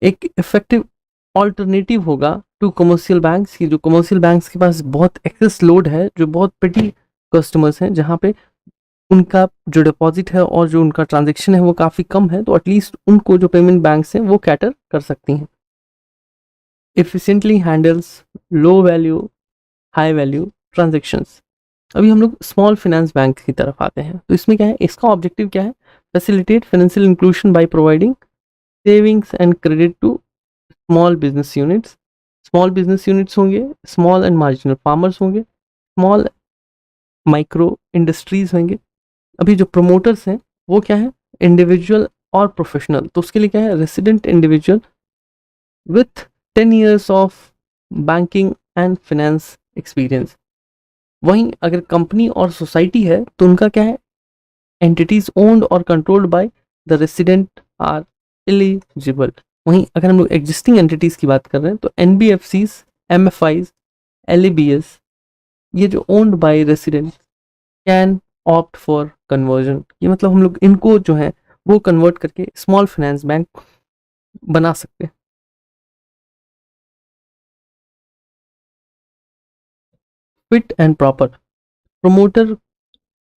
एक इफेक्टिव ऑल्टरनेटिव होगा टू कमर्शियल बैंक्स की, जो कमर्शियल बैंक्स के पास बहुत एक्सेस लोड है, जो बहुत पेटी कस्टमर्स हैं, जहाँ पे उनका जो डिपॉजिट है और जो उनका ट्रांजेक्शन है वो काफ़ी कम है, तो एटलीस्ट उनको जो पेमेंट बैंक्स हैं वो कैटर कर सकती हैं। Efficiently handles low value high value transactions. अभी हम लोग स्मॉल फाइनेंस बैंक की तरफ आते हैं, तो इसमें क्या है, इसका ऑब्जेक्टिव क्या है, facilitate financial inclusion by providing savings and credit to small business units. Small business units होंगे, स्मॉल एंड मार्जिनल फार्मर्स होंगे, स्मॉल माइक्रो इंडस्ट्रीज होंगे। अभी जो प्रोमोटर्स हैं वो क्या है, इंडिविजुअल और प्रोफेशनल, तो उसके लिए क्या है, resident individual with 10 years of banking and finance experience. वहीं अगर कंपनी और सोसाइटी है तो उनका क्या है, एंटिटीज ओन्ड और controlled by the resident are eligible. वहीं अगर हम लोग एग्जिस्टिंग एंटिटीज की बात कर रहे हैं तो एनबीएफसीज, एमएफआईज, एलईबीएस, ये जो owned by resident can opt for conversion. ये मतलब हम लोग इनको जो है वो कन्वर्ट करके स्मॉल फाइनेंस बैंक बना सकते हैं। Fit and proper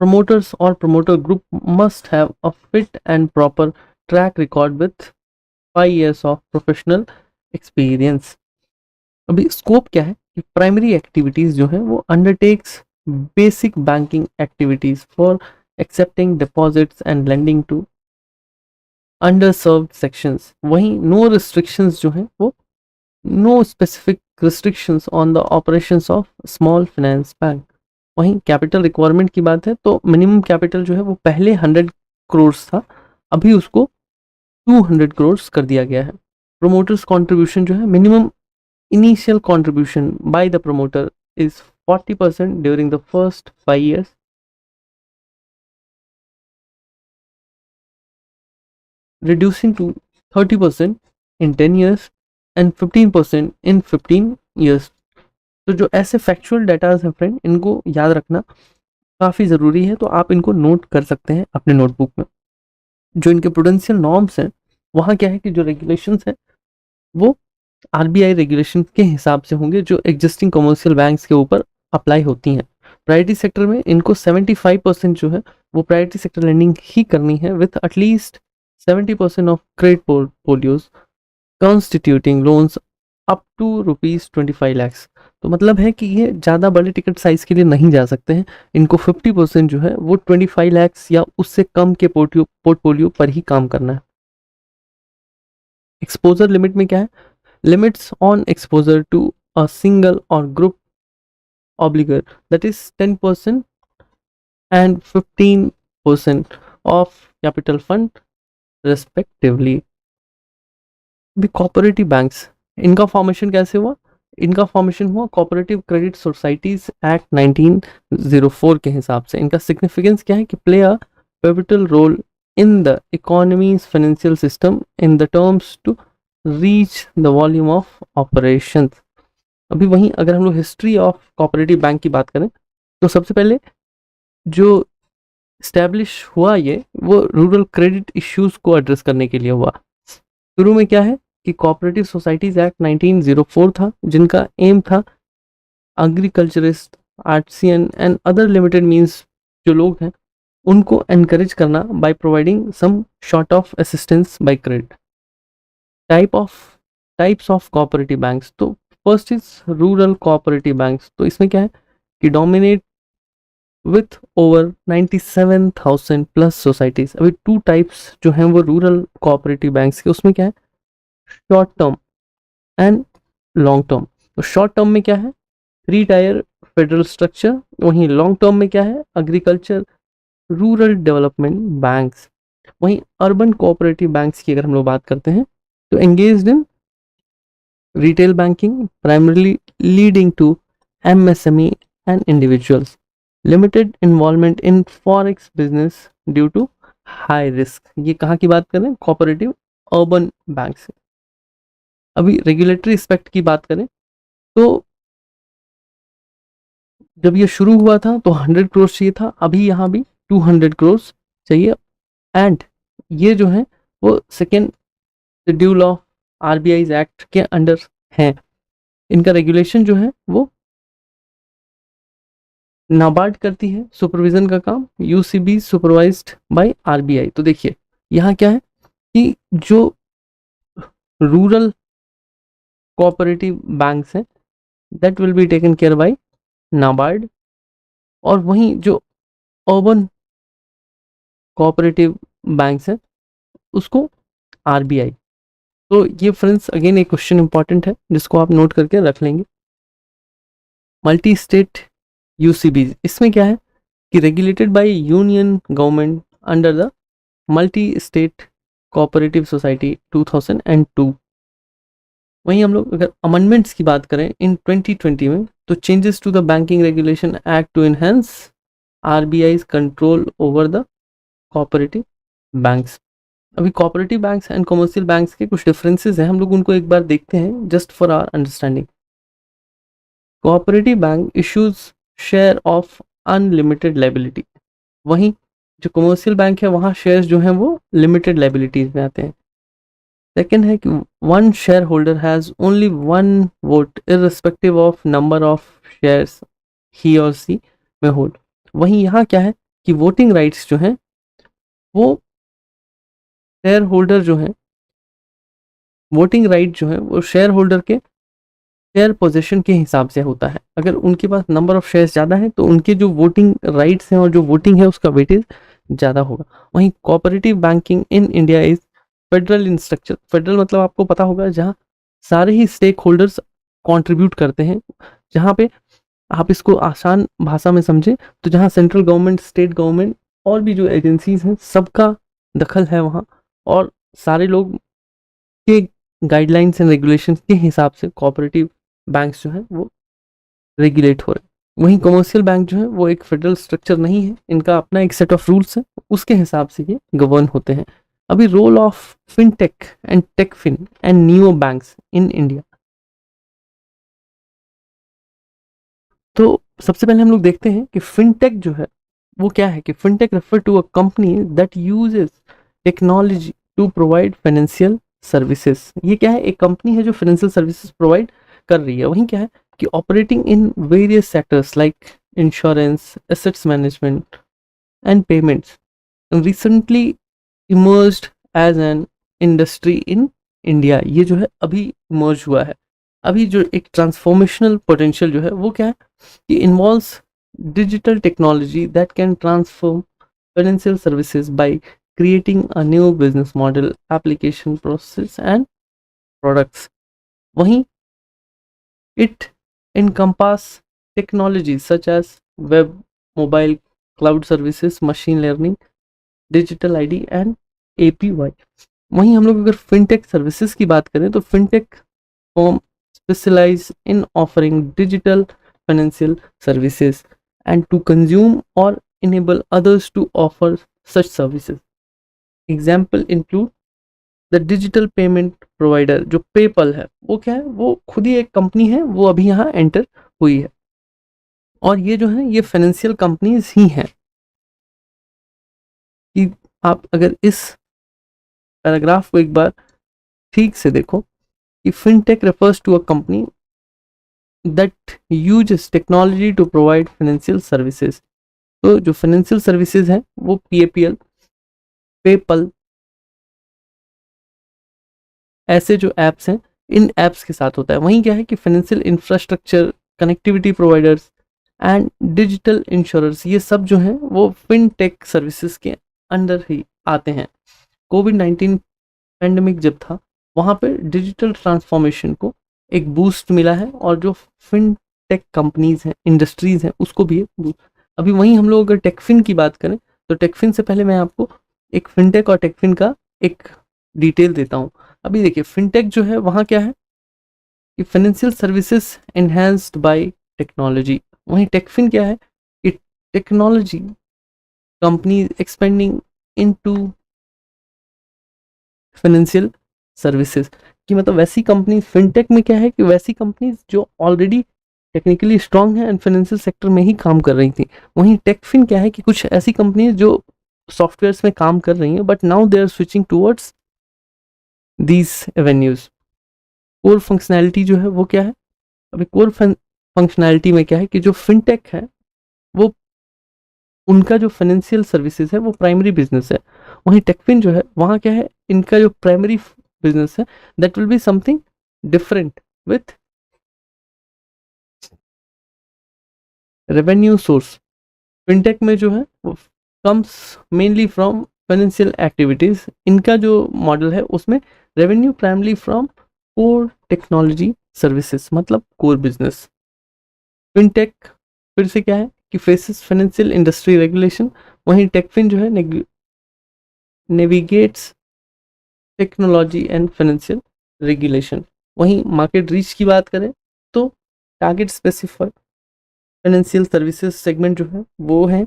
promoters or promoter group must have a fit and proper track record with 5 years of professional experience। अभी स्कोप क्या है कि प्राइमरी एक्टिविटीज जो है वो undertakes basic banking activities for accepting deposits and lending to under served sections. वहीं नो रिस्ट्रिक्शंस जो है वो no specific restrictions on the operations of small finance bank. वहीं कैपिटल रिक्वायरमेंट की बात है तो मिनिमम कैपिटल जो है वो पहले 100 करोड़ था, अभी उसको 200 करोड़ कर दिया गया है। प्रोमोटर्स कंट्रीब्यूशन जो है, minimum initial contribution by the promoter is 40% during the first 5 years, reducing to 30% in 10 years and 15% in 15 years। तो जो ऐसे फैक्चुअल डाटाज हैं फ्रेंड, इनको याद रखना काफ़ी ज़रूरी है, तो आप इनको नोट कर सकते हैं अपने नोटबुक में। जो इनके प्रूडेंशियल नॉर्म्स हैं, वहाँ क्या है कि जो रेगुलेशंस हैं वो आरबीआई रेगुलेशन के हिसाब से होंगे, जो एग्जिस्टिंग कमर्शियल बैंक्स के ऊपर अप्लाई होती हैं। प्रायोरिटी सेक्टर में इनको 75% जो है वो प्रायोरिटी सेक्टर लैंडिंग ही करनी है with at least 70% of credit portfolios constituting loans up to ₹25 lakh. तो मतलब है कि ये ज़्यादा बड़े टिकट साइज के लिए नहीं जा सकते हैं, इनको 50% जो है वो 25 लाख या उससे कम के पोर्टफोलियो पर ही काम करना है। एक्सपोजर लिमिट में क्या है, limits on exposure to a single or group obligor, that is 10% and 15% of capital fund respectively। भी कोऑपरेटिव बैंक्स, इनका फॉर्मेशन कैसे हुआ, इनका फॉर्मेशन हुआ कोऑपरेटिव क्रेडिट सोसाइटीज एक्ट 1904 के हिसाब से। इनका सिग्निफिकेंस क्या है कि play a pivotal role in the economy's financial system in the terms to reach the volume of operation. अभी वहीं अगर हम लोग हिस्ट्री ऑफ कोऑपरेटिव बैंक की बात करें तो सबसे पहले जो स्टैब्लिश हुआ ये वो रूरल क्रेडिट इश्यूज को एड्रेस करने के लिए हुआ। शुरू में क्या है कि कोऑपरेटिव सोसाइटीज एक्ट 1904 था, जिनका एम था agriculturist, artisan and other limited means जो लोग हैं उनको एनकरेज करना by providing some short of assistance by credit. Types of cooperative banks, तो first is rural cooperative banks. तो इसमें क्या है कि dominate with over 97,000 plus societies. अभी टू टाइप्स जो हैं वो रूरल कोऑपरेटिव बैंक्स के, उसमें क्या है, short term and long term. तो शॉर्ट टर्म में क्या है, 3 टायर फेडरल स्ट्रक्चर, वहीं लॉन्ग टर्म में क्या है, एग्रीकल्चर रूरल डेवलपमेंट बैंक्स। वहीं अर्बन कोऑपरेटिव बैंक्स की अगर हम लोग बात करते हैं तो engaged in retail banking primarily lending to MSME and individuals, limited involvement in forex business due to high risk. ये कहाँ की बात कर रहे हैं, कोऑपरेटिव अर्बन बैंक से। अभी रेगुलेटरी एस्पेक्ट की बात करें तो जब ये शुरू हुआ था तो 100 करोड़ चाहिए था, अभी यहाँ भी 200 करोड़ चाहिए। एंड ये जो है वो second schedule of RBI act के अंडर है। इनका रेगुलेशन जो है वो नाबार्ड करती है, सुपरविजन का काम यूसीबी सुपरवाइज्ड बाय आरबीआई। तो देखिए यहाँ क्या है कि जो रूरल कोऑपरेटिव बैंक्स हैं that will be taken care by NABARD, और वहीं जो अर्बन कोऑपरेटिव बैंक्स हैं उसको आरबीआई। तो ये फ्रेंड्स अगेन एक क्वेश्चन इंपॉर्टेंट है जिसको आप नोट करके रख लेंगे। मल्टी स्टेट यूसीबी, इसमें क्या है कि regulated by union government under the multi state cooperative society 2002। वहीं हम लोग अगर अमेंडमेंट्स की बात करें इन 2020 में, तो changes to the banking regulation act to enhance RBI control over the cooperative banks. अभी cooperative banks and commercial banks के कुछ डिफरेंसेस हैं, हम लोग उनको एक बार देखते हैं just for our understanding. Cooperative bank issues share of unlimited liability, वहीं जो कमर्शियल बैंक है वहाँ शेयर्स जो हैं वो लिमिटेड लायबिलिटीज में आते हैं। सेकेंड है कि one share holder has only one vote irrespective of number of shares ही और सी में होल्ड। वहीं यहाँ क्या है कि वोटिंग राइट्स जो हैं वो शेयर होल्डर जो है, वोटिंग राइट जो है वो शेयर होल्डर के शेयर पोजीशन के हिसाब से होता है। अगर उनके पास नंबर ऑफ शेयर्स ज़्यादा है तो उनके जो वोटिंग राइट्स हैं और जो वोटिंग है उसका वेटेज ज़्यादा होगा। वहीं cooperative banking in India is federal in structure. Federal मतलब आपको पता होगा जहाँ सारे ही स्टेक होल्डर्स कॉन्ट्रीब्यूट करते हैं, जहाँ पे आप इसको आसान भाषा में समझें तो जहाँ सेंट्रल गवर्नमेंट, स्टेट गवर्नमेंट और भी जो एजेंसीज हैं सबका दखल है वहाँ, और सारे लोग के गाइडलाइंस एंड रेगुलेशंस के हिसाब से कोऑपरेटिव बैंक्स जो हैं वो रेगुलेट हो रहे हैं। वहीं कमर्शियल बैंक जो है वो एक फेडरल स्ट्रक्चर नहीं है, इनका अपना एक सेट ऑफ रूल्स है, उसके हिसाब से ये गवर्न होते हैं। अभी role of fintech and techfin and neo banks in India, तो सबसे पहले हम लोग देखते हैं कि फिनटेक जो है वो क्या है। कि fintech refer to a company that uses technology to provide financial services. ये क्या है, एक कंपनी है जो फाइनेंशियल सर्विसेज प्रोवाइड कर रही है। वहीं क्या है कि operating in various sectors like insurance, assets management and payments, recently emerged as an industry in India. ये जो है अभी इमर्ज हुआ है। अभी जो एक ट्रांसफॉर्मेशनल पोटेंशियल जो है वो क्या है कि involves digital technology that can transform financial services by creating a new business model, application, process and products. वहीं it encompass technologies such as web, mobile, cloud services, machine learning, digital ID and API। वहीं हम लोग अगर फिनटेक सर्विसेज की बात करें तो fintech form specialize in offering digital financial services and to consume or enable others to offer such services. Example include the digital payment provider जो पेपल है वो क्या है, वो खुद ही एक कंपनी है, वो अभी यहाँ एंटर हुई है, और ये जो है ये फाइनेंशियल कंपनीज ही हैं। कि आप अगर इस पैराग्राफ को एक बार ठीक से देखो कि fintech refers to a company that uses technology to provide financial services. तो जो फाइनेंशियल सर्विसेज है वो पीएपीएल, पेपल ऐसे जो एप्स हैं इन एप्स के साथ होता है। वहीं क्या है कि financial infrastructure, connectivity providers and digital insurers, ये सब जो हैं वो फिनटेक सर्विसेज के अंडर ही आते हैं। कोविड-19 पैंडेमिक जब था वहाँ पे डिजिटल ट्रांसफॉर्मेशन को एक बूस्ट मिला है, और जो फिनटेक कंपनीज हैं, इंडस्ट्रीज हैं, उसको भी बूस्ट। अभी वहीं हम लोग अगर टेकफिन की बात करें तो टेकफिन से पहले मैं आपको एक फिनटेक और टेकफिन का एक डिटेल देता हूँ। अभी देखिए फिनटेक जो है वहाँ क्या है कि financial services enhanced bye technology. वहीं टेकफिन क्या है कि technology company expanding into financial services. कि मतलब वैसी कंपनी फिनटेक में क्या है कि वैसी कंपनीज जो ऑलरेडी टेक्निकली स्ट्रांग है एंड फाइनेंशियल सेक्टर में ही काम कर रही थी। वहीं टेकफिन क्या है कि कुछ ऐसी कंपनी जो सॉफ्टवेयर्स में काम कर रही हैं, but now they are switching towards these avenues. Core functionality जो है वो क्या है, अभी कोर फंक्शनैलिटी में क्या है कि जो फिनटेक है वो उनका जो फाइनेंशियल सर्विसेज है वो प्राइमरी बिजनेस है। वहीं टेकफिन जो है वहाँ क्या है, इनका जो प्राइमरी बिजनेस है that will be something different with revenue source. Fintech में जो है वो comes mainly from financial activities. इनका जो मॉडल है उसमें revenue primarily from core technology services, मतलब कोर बिजनेस। फिनटेक फिर से क्या है कि फेसेस फाइनेंशियल इंडस्ट्री रेगुलेशन। वहीं टेकफिन जो है navigates technology and financial regulation. वहीं मार्केट रीच की बात करें तो target specified financial services segment जो है वो है,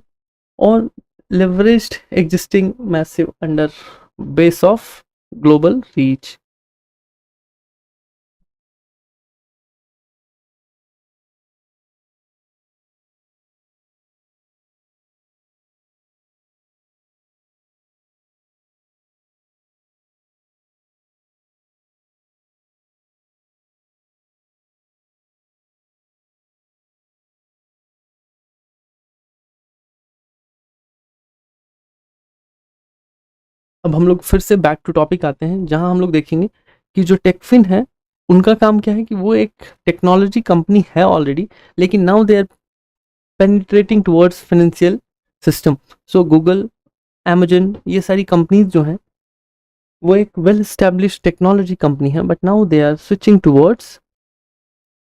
और leveraged existing massive under base of global reach. अब हम लोग फिर से बैक टू टॉपिक आते हैं, जहां हम लोग देखेंगे कि जो टेकफिन है उनका काम क्या है कि वो एक टेक्नोलॉजी कंपनी है ऑलरेडी, लेकिन now they are penetrating towards financial system. So Google, Amazon, ये सारी कंपनीज जो हैं वो एक वेल स्टैब्लिश टेक्नोलॉजी कंपनी है, but now they are switching towards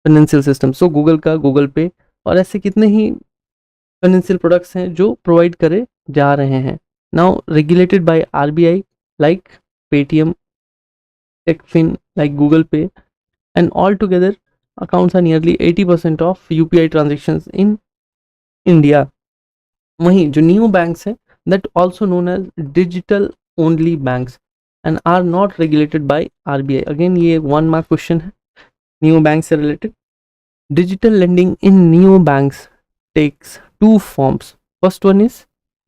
financial system. So Google का गूगल पे और ऐसे कितने ही फाइनेंशियल प्रोडक्ट्स हैं जो प्रोवाइड करे जा रहे हैं। Now regulated by RBI like Paytm, techfin like Google Pay, and all together accounts are nearly 80% of UPI transactions in India. वहीं जो न्यू बैंक्स हैं that also known as digital only banks and are not regulated by RBI। Again ये 1 मार्क क्वेश्चन है न्यू बैंक से related. Digital lending in new banks takes two forms. First one is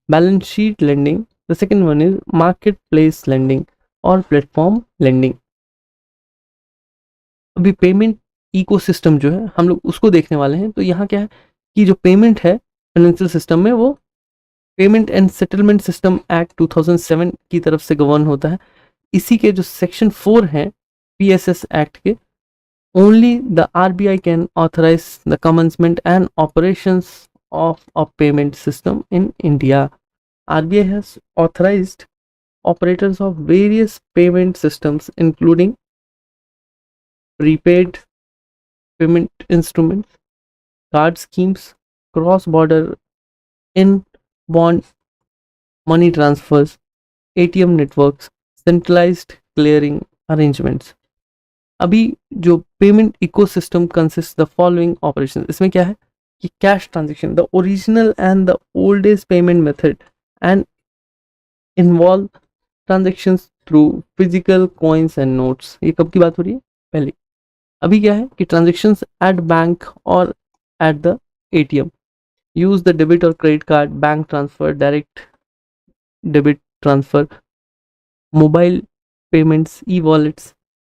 balance sheet lending. The second one is marketplace lending और प्लेटफॉर्म लेंडिंग। अभी पेमेंट इकोसिस्टम जो है हम लोग उसको देखने वाले हैं। तो यहाँ क्या है कि जो पेमेंट है फाइनेंशियल सिस्टम में वो payment and settlement system act 2007 की तरफ से गवर्न होता है। इसी के जो सेक्शन 4 है PSS एक्ट के, only the RBI can authorize the commencement and operations of a payment system in India. RBI has authorized operators of various payment systems including prepaid payment instruments, card schemes, cross-border in-bond money transfers, ATM networks, centralized clearing arrangements. अभी जो payment ecosystem consist the following operation, इसमें क्या है कि cash transaction, the original and the oldest payment method and involve transactions through physical coins and notes. ये कब की बात हो रही है, पहले। अभी क्या है कि ट्रांजेक्शंस एट बैंक और at the ATM, use the debit और credit card, bank transfer, direct debit transfer, mobile payments, e wallets,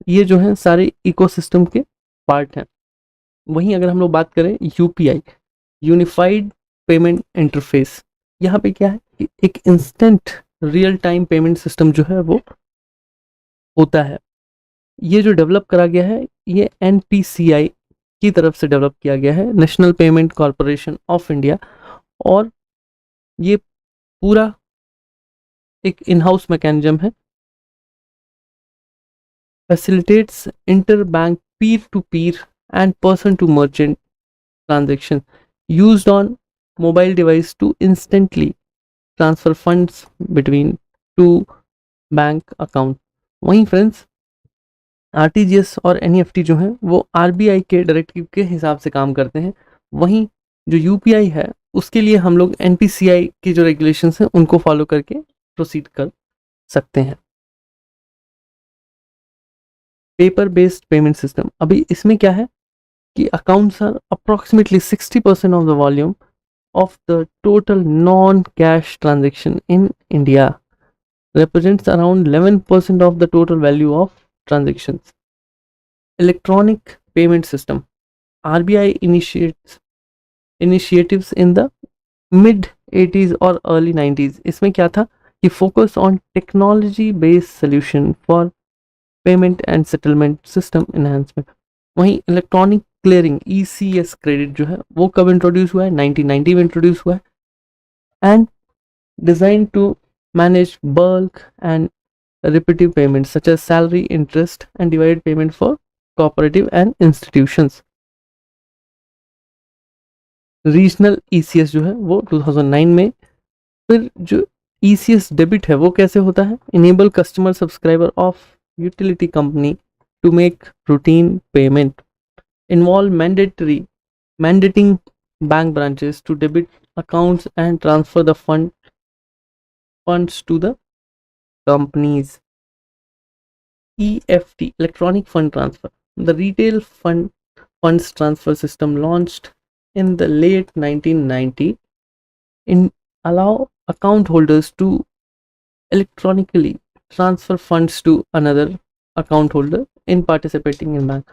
ये जो है सारे इकोसिस्टम के पार्ट हैं। वहीं अगर हम लोग बात करें UPI, यूनिफाइड पेमेंट इंटरफेस, यहाँ पे क्या है कि एक instant real time payment system जो है वो होता है। ये जो डेवलप करा गया है ये NPCI की तरफ से डेवलप किया गया है, national payment corporation of India, और ये पूरा एक इन हाउस मैकेनिज्म है। facilitates interbank peer-to-peer and person-to-merchant transaction used on mobile device to instantly transfer funds between two bank account. वहीं फ्रेंड्स RTGS और NEFT जो है वो RBI के डायरेक्टिव के हिसाब से काम करते हैं। वहीं जो UPI है उसके लिए हम लोग NPCI की जो रेगुलेशंस हैं उनको फॉलो करके प्रोसीड कर सकते हैं। पेपर बेस्ड पेमेंट सिस्टम, अभी इसमें क्या है कि accounts are approximately 60% of the volume of the total non-cash transaction in India, represents around 11% of the total value of transactions. Electronic payment system. RBI initiatives in the mid 80s और early 90s. इसमें क्या था कि focus on technology based solution for payment and settlement system enhancement. वहीं इलेक्ट्रॉनिक क्लियरिंग ECS क्रेडिट जो है वो कब इंट्रोड्यूस हुआ है? 1990 में इंट्रोड्यूस हुआ है and design to manage bulk and repetitive payments such as salary, interest and divided payment for cooperative and institutions. Regional ECS जो है वो 2009 में. फिर जो ECS डेबिट है वो कैसे होता है? Enable customer subscriber of utility company to make routine payment, involve mandating bank branches to debit accounts and transfer the funds to the companies. EFT, electronic fund transfer. The retail funds transfer system launched in the late 1990 allow account holders to electronically transfer funds to another account holder in participating in bank.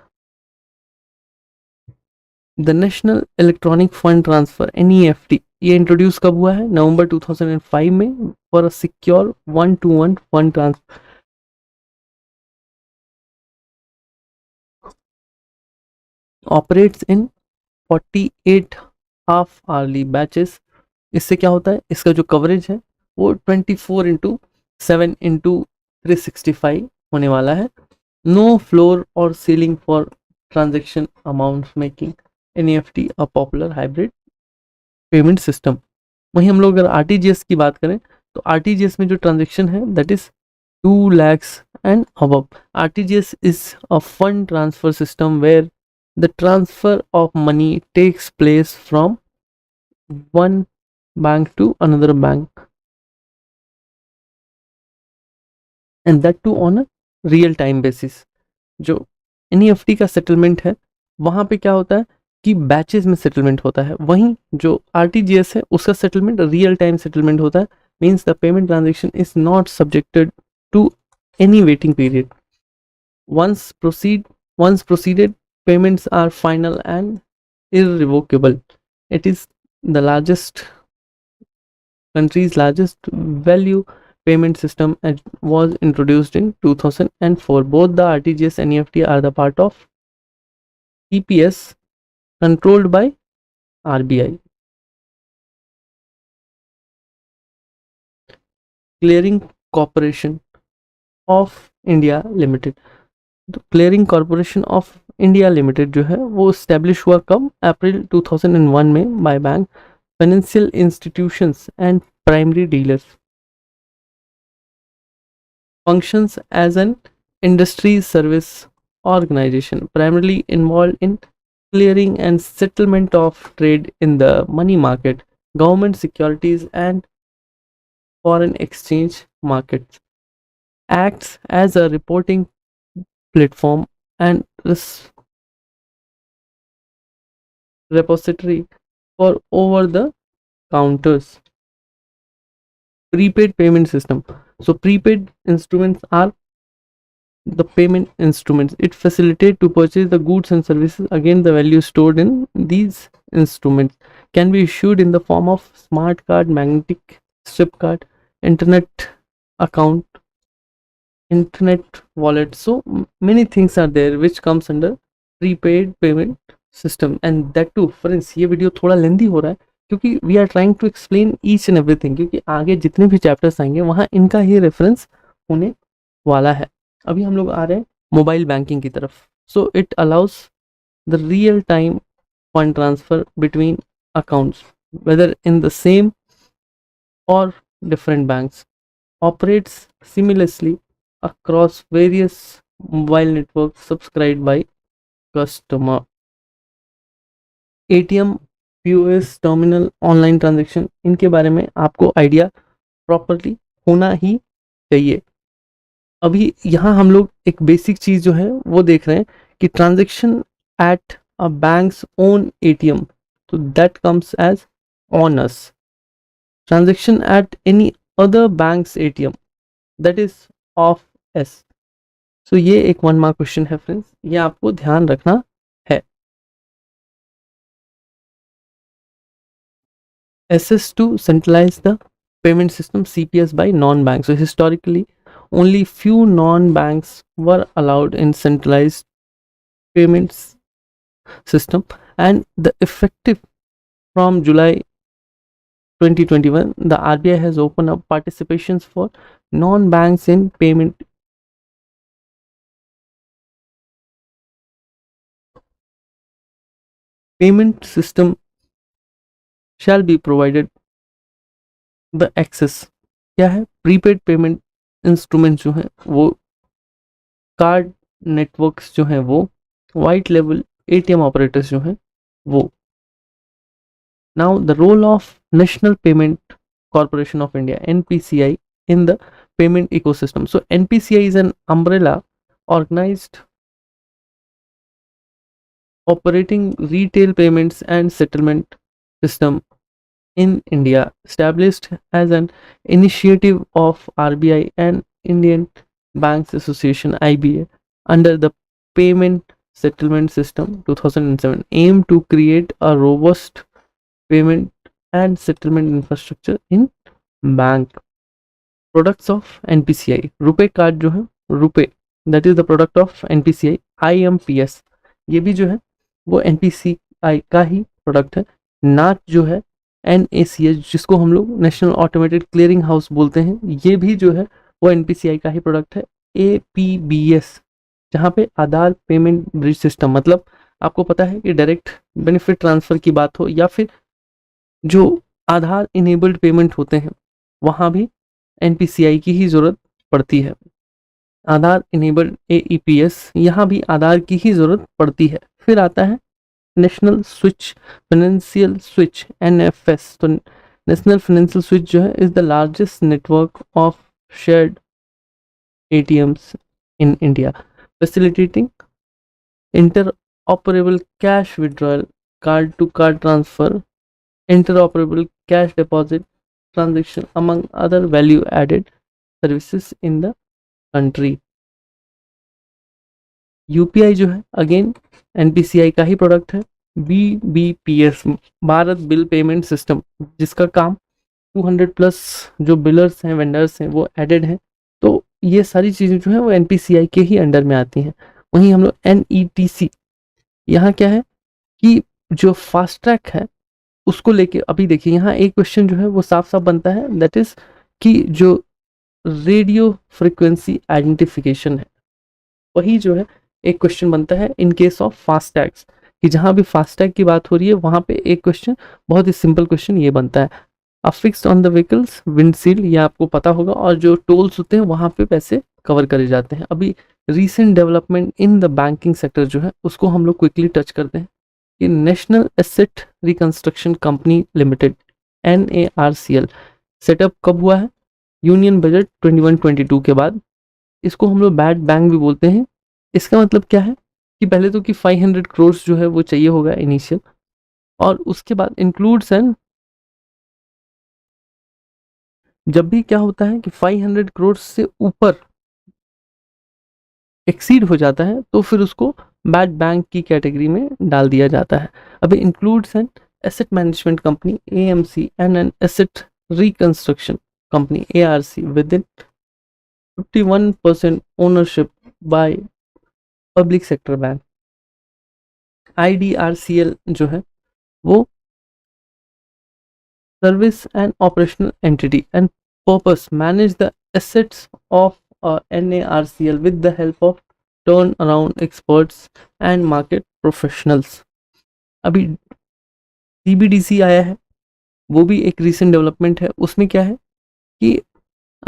The National Electronic Fund Transfer NEFT ये इंट्रोड्यूस कब हुआ है? नवंबर 2005 में for a secure 1-to-1 fund transfer. Operates in 48 half hourly batches. इससे क्या होता है? इसका जो कवरेज है वो 24/7/365 होने वाला है. नो फ्लोर और ceiling for transaction amount making NEFT a popular hybrid payment system. वहीं हम लोग अगर RTGS की बात करें तो RTGS में जो ट्रांजेक्शन है that is 2 lakhs and above. RTGS is a fund transfer system where the transfer of money takes place from one bank to another bank and that too on a real time basis. जो NEFT का सेटलमेंट है वहां पे क्या होता है कि बैचेस में सेटलमेंट होता है, वहीं जो RTGS है उसका सेटलमेंट रियल टाइम सेटलमेंट होता है. Means the payment transaction is not subjected to any waiting period. Once proceeded, payments are final and irrevocable. It is the country's largest value payment system and was introduced in 2004. Both the RTGS and NEFT are the part of EPS controlled by RBI. Clearing Corporation of India limited. तो clearing corporation of India limited जो है वो स्टैब्लिश हुआ कब? अप्रैल 2001 में by bank, financial institutions and primary dealers. Functions as an industry service organization primarily involved in clearing and settlement of trade in the money market, government securities and foreign exchange markets. Acts as a reporting platform and repository for over the counters. Prepaid payment system. So prepaid instruments are the payment instruments. It facilitates to purchase the goods and services. Again, the value stored in these instruments can be issued in the form of smart card, magnetic strip card, internet account, internet wallet. So many things are there which comes under prepaid payment system. And that too friends, ये वीडियो थोड़ा लेंदी हो रहा है क्योंकि we are trying to explain each and everything, क्योंकि आगे जितने भी चैप्टर्स आएंगे वहाँ इनका ही रेफरेंस होने वाला है. अभी हम लोग आ रहे हैं मोबाइल बैंकिंग की तरफ. So it allows the real time fund transfer between accounts whether in the same और different banks. Operates similarly across various mobile networks subscribed by customer. ATM, POS, terminal, online transaction, इनके बारे में आपको आइडिया प्रॉपरली होना ही चाहिए. अभी यहाँ हम लोग एक बेसिक चीज जो है वो देख रहे हैं कि transaction at a bank's own ATM, so that comes as on us. Transaction at any other bank's ATM, that is off us. So ये एक 1 मार्क क्वेश्चन है फ्रेंड्स, ये आपको ध्यान रखना है. SS to centralize the payment system, CPS by non-banks. So historically, only few non-banks were allowed in centralized payments system, and the effective from July 2021, the RBI has opened up participations for non-banks in payment system shall be provided the access. क्या है? प्रीपेड पेमेंट इंस्ट्रूमेंट जो है वो, कार्ड नेटवर्क्स जो है वो, वाइट लेवल ATM ऑपरेटर्स जो हैं वो. Now the role of National Payment Corporation of India, NPCI, in the payment ecosystem. So NPCI is an umbrella organized operating retail payments and settlement system in India, established as an initiative of RBI and Indian Banks Association IBA under the Payment Settlement System 2007, aimed to create a robust payment and settlement infrastructure in bank. Products of NPCI, RuPay card जो है, RuPay that is the product of NPCI. IMPS ये भी जो है वो NPCI का ही प्रोडक्ट है. नाच जो है NACH, जिसको हम लोग नेशनल ऑटोमेटेड क्लियरिंग हाउस बोलते हैं, ये भी जो है वो NPCI का ही प्रोडक्ट है. APBS, जहाँ पे आधार पेमेंट ब्रिज सिस्टम, मतलब आपको पता है कि डायरेक्ट बेनिफिट ट्रांसफर की बात हो या फिर जो आधार इनेबल्ड पेमेंट होते हैं वहाँ भी NPCI की ही ज़रूरत पड़ती है. आधार इनेबल्ड AEPS, यहाँ भी आधार की ही ज़रूरत पड़ती है. फिर आता है national switch financial switch NFS. तो नेशनल फाइनेंशियल स्विच जो है is the largest network of shared ATMs in India, facilitating interoperable cash withdrawal, card to card transfer, interoperable cash deposit transaction, among other value added services in the country. UPI जो है अगेन NPCI का ही प्रोडक्ट है. BBPS, Bharat bill payment system, जिसका काम 200 प्लस जो बिलर्स हैं, वेंडर्स हैं, वो एडेड हैं. तो ये सारी चीज़ें जो है वो NPCI के ही अंडर में आती हैं. वहीं हम लोग NETC, यहाँ क्या है कि जो फास्ट ट्रैक है उसको लेके अभी देखिए यहाँ एक क्वेश्चन जो है वो साफ साफ बनता है, दैट इज कि जो रेडियो फ्रिक्वेंसी आइडेंटिफिकेशन है वही जो है एक क्वेश्चन बनता है इन केस ऑफ फास्टैग्स, कि जहाँ भी फास्टैग की बात हो रही है वहाँ पे एक क्वेश्चन, बहुत ही सिंपल क्वेश्चन ये बनता है. अफिक्स्ड ऑन द व्हीकल्स विंडशील्ड, ये आपको पता होगा, और जो टोल्स होते हैं वहाँ पे पैसे कवर करे जाते हैं. अभी recent development in the banking sector जो है उसको हम लोग क्विकली टच करते हैं. कि national asset reconstruction company limited NARCL setup कब हुआ है? यूनियन बजट 21-22 के बाद. इसको हम लोग बैड बैंक भी बोलते हैं. इसका मतलब क्या है कि पहले तो कि 500 करोड़ जो है वो चाहिए होगा इनिशियल, और उसके बाद इंक्लूड्स एंड, जब भी क्या होता है कि 500 करोड़ से ऊपर एक्सीड हो जाता है तो फिर उसको बैड बैंक की कैटेगरी में डाल दिया जाता है. अभी includes an asset management company AMC and an asset reconstruction company ARC with in 51% ownership by public sector bank. IDRCL जो है वो service and operational entity and purpose manage the assets of NARCL with the help of turn around experts and market professionals. अभी CBDC आया है, वो भी एक रिसेंट डेवलपमेंट है. उसमें क्या है कि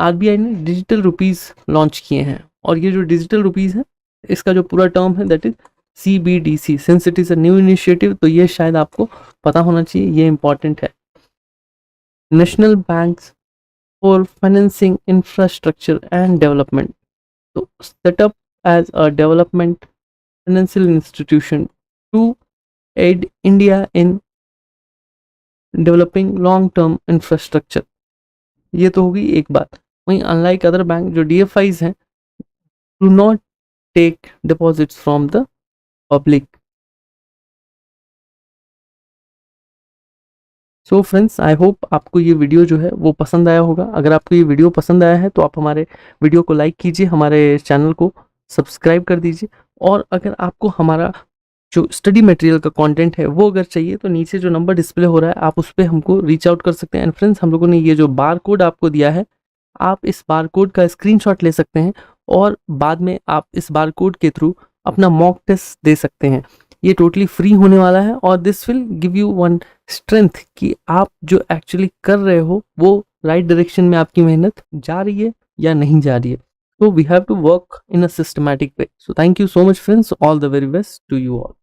RBI ने डिजिटल रुपीस लॉन्च किए हैं, और ये जो डिजिटल रुपीस है इसका जो पूरा टर्म है that is CBDC. Since it is a new initiative तो ये शायद आपको पता होना चाहिए, ये इंपॉर्टेंट है. National banks for financing infrastructure and development, so set up as a development financial institution to aid India in developing long term infrastructure. ये तो होगी एक बात। वहीं अनलाइक अदर बैंक जो DFIs हैं, do not take deposits from the public. So friends, I hope आपको ये वीडियो जो है वो पसंद आया होगा। अगर आपको ये वीडियो पसंद आया है तो आप हमारे वीडियो को लाइक कीजिए, हमारे चैनल को सब्सक्राइब कर दीजिए, और अगर आपको हमारा जो स्टडी मटेरियल का कंटेंट है वो अगर चाहिए तो नीचे जो नंबर डिस्प्ले हो रहा है आप उस पर हमको रीच आउट कर सकते हैं। एंड फ्रेंड्स, हम लोगों ने ये जो बार कोड आपको दिया है, आप इस बार कोड का स्क्रीनशॉट ले सकते हैं और बाद में आप इस बार कोड के थ्रू अपना मॉक टेस्ट दे सकते हैं। ये टोटली फ्री होने वाला है और this will give you one strength कि आप जो एक्चुअली कर रहे हो वो राइट डायरेक्शन में आपकी मेहनत जा रही है या नहीं जा रही है। So we have to work in a systematic way. So thank you so much friends. All the very best to you all.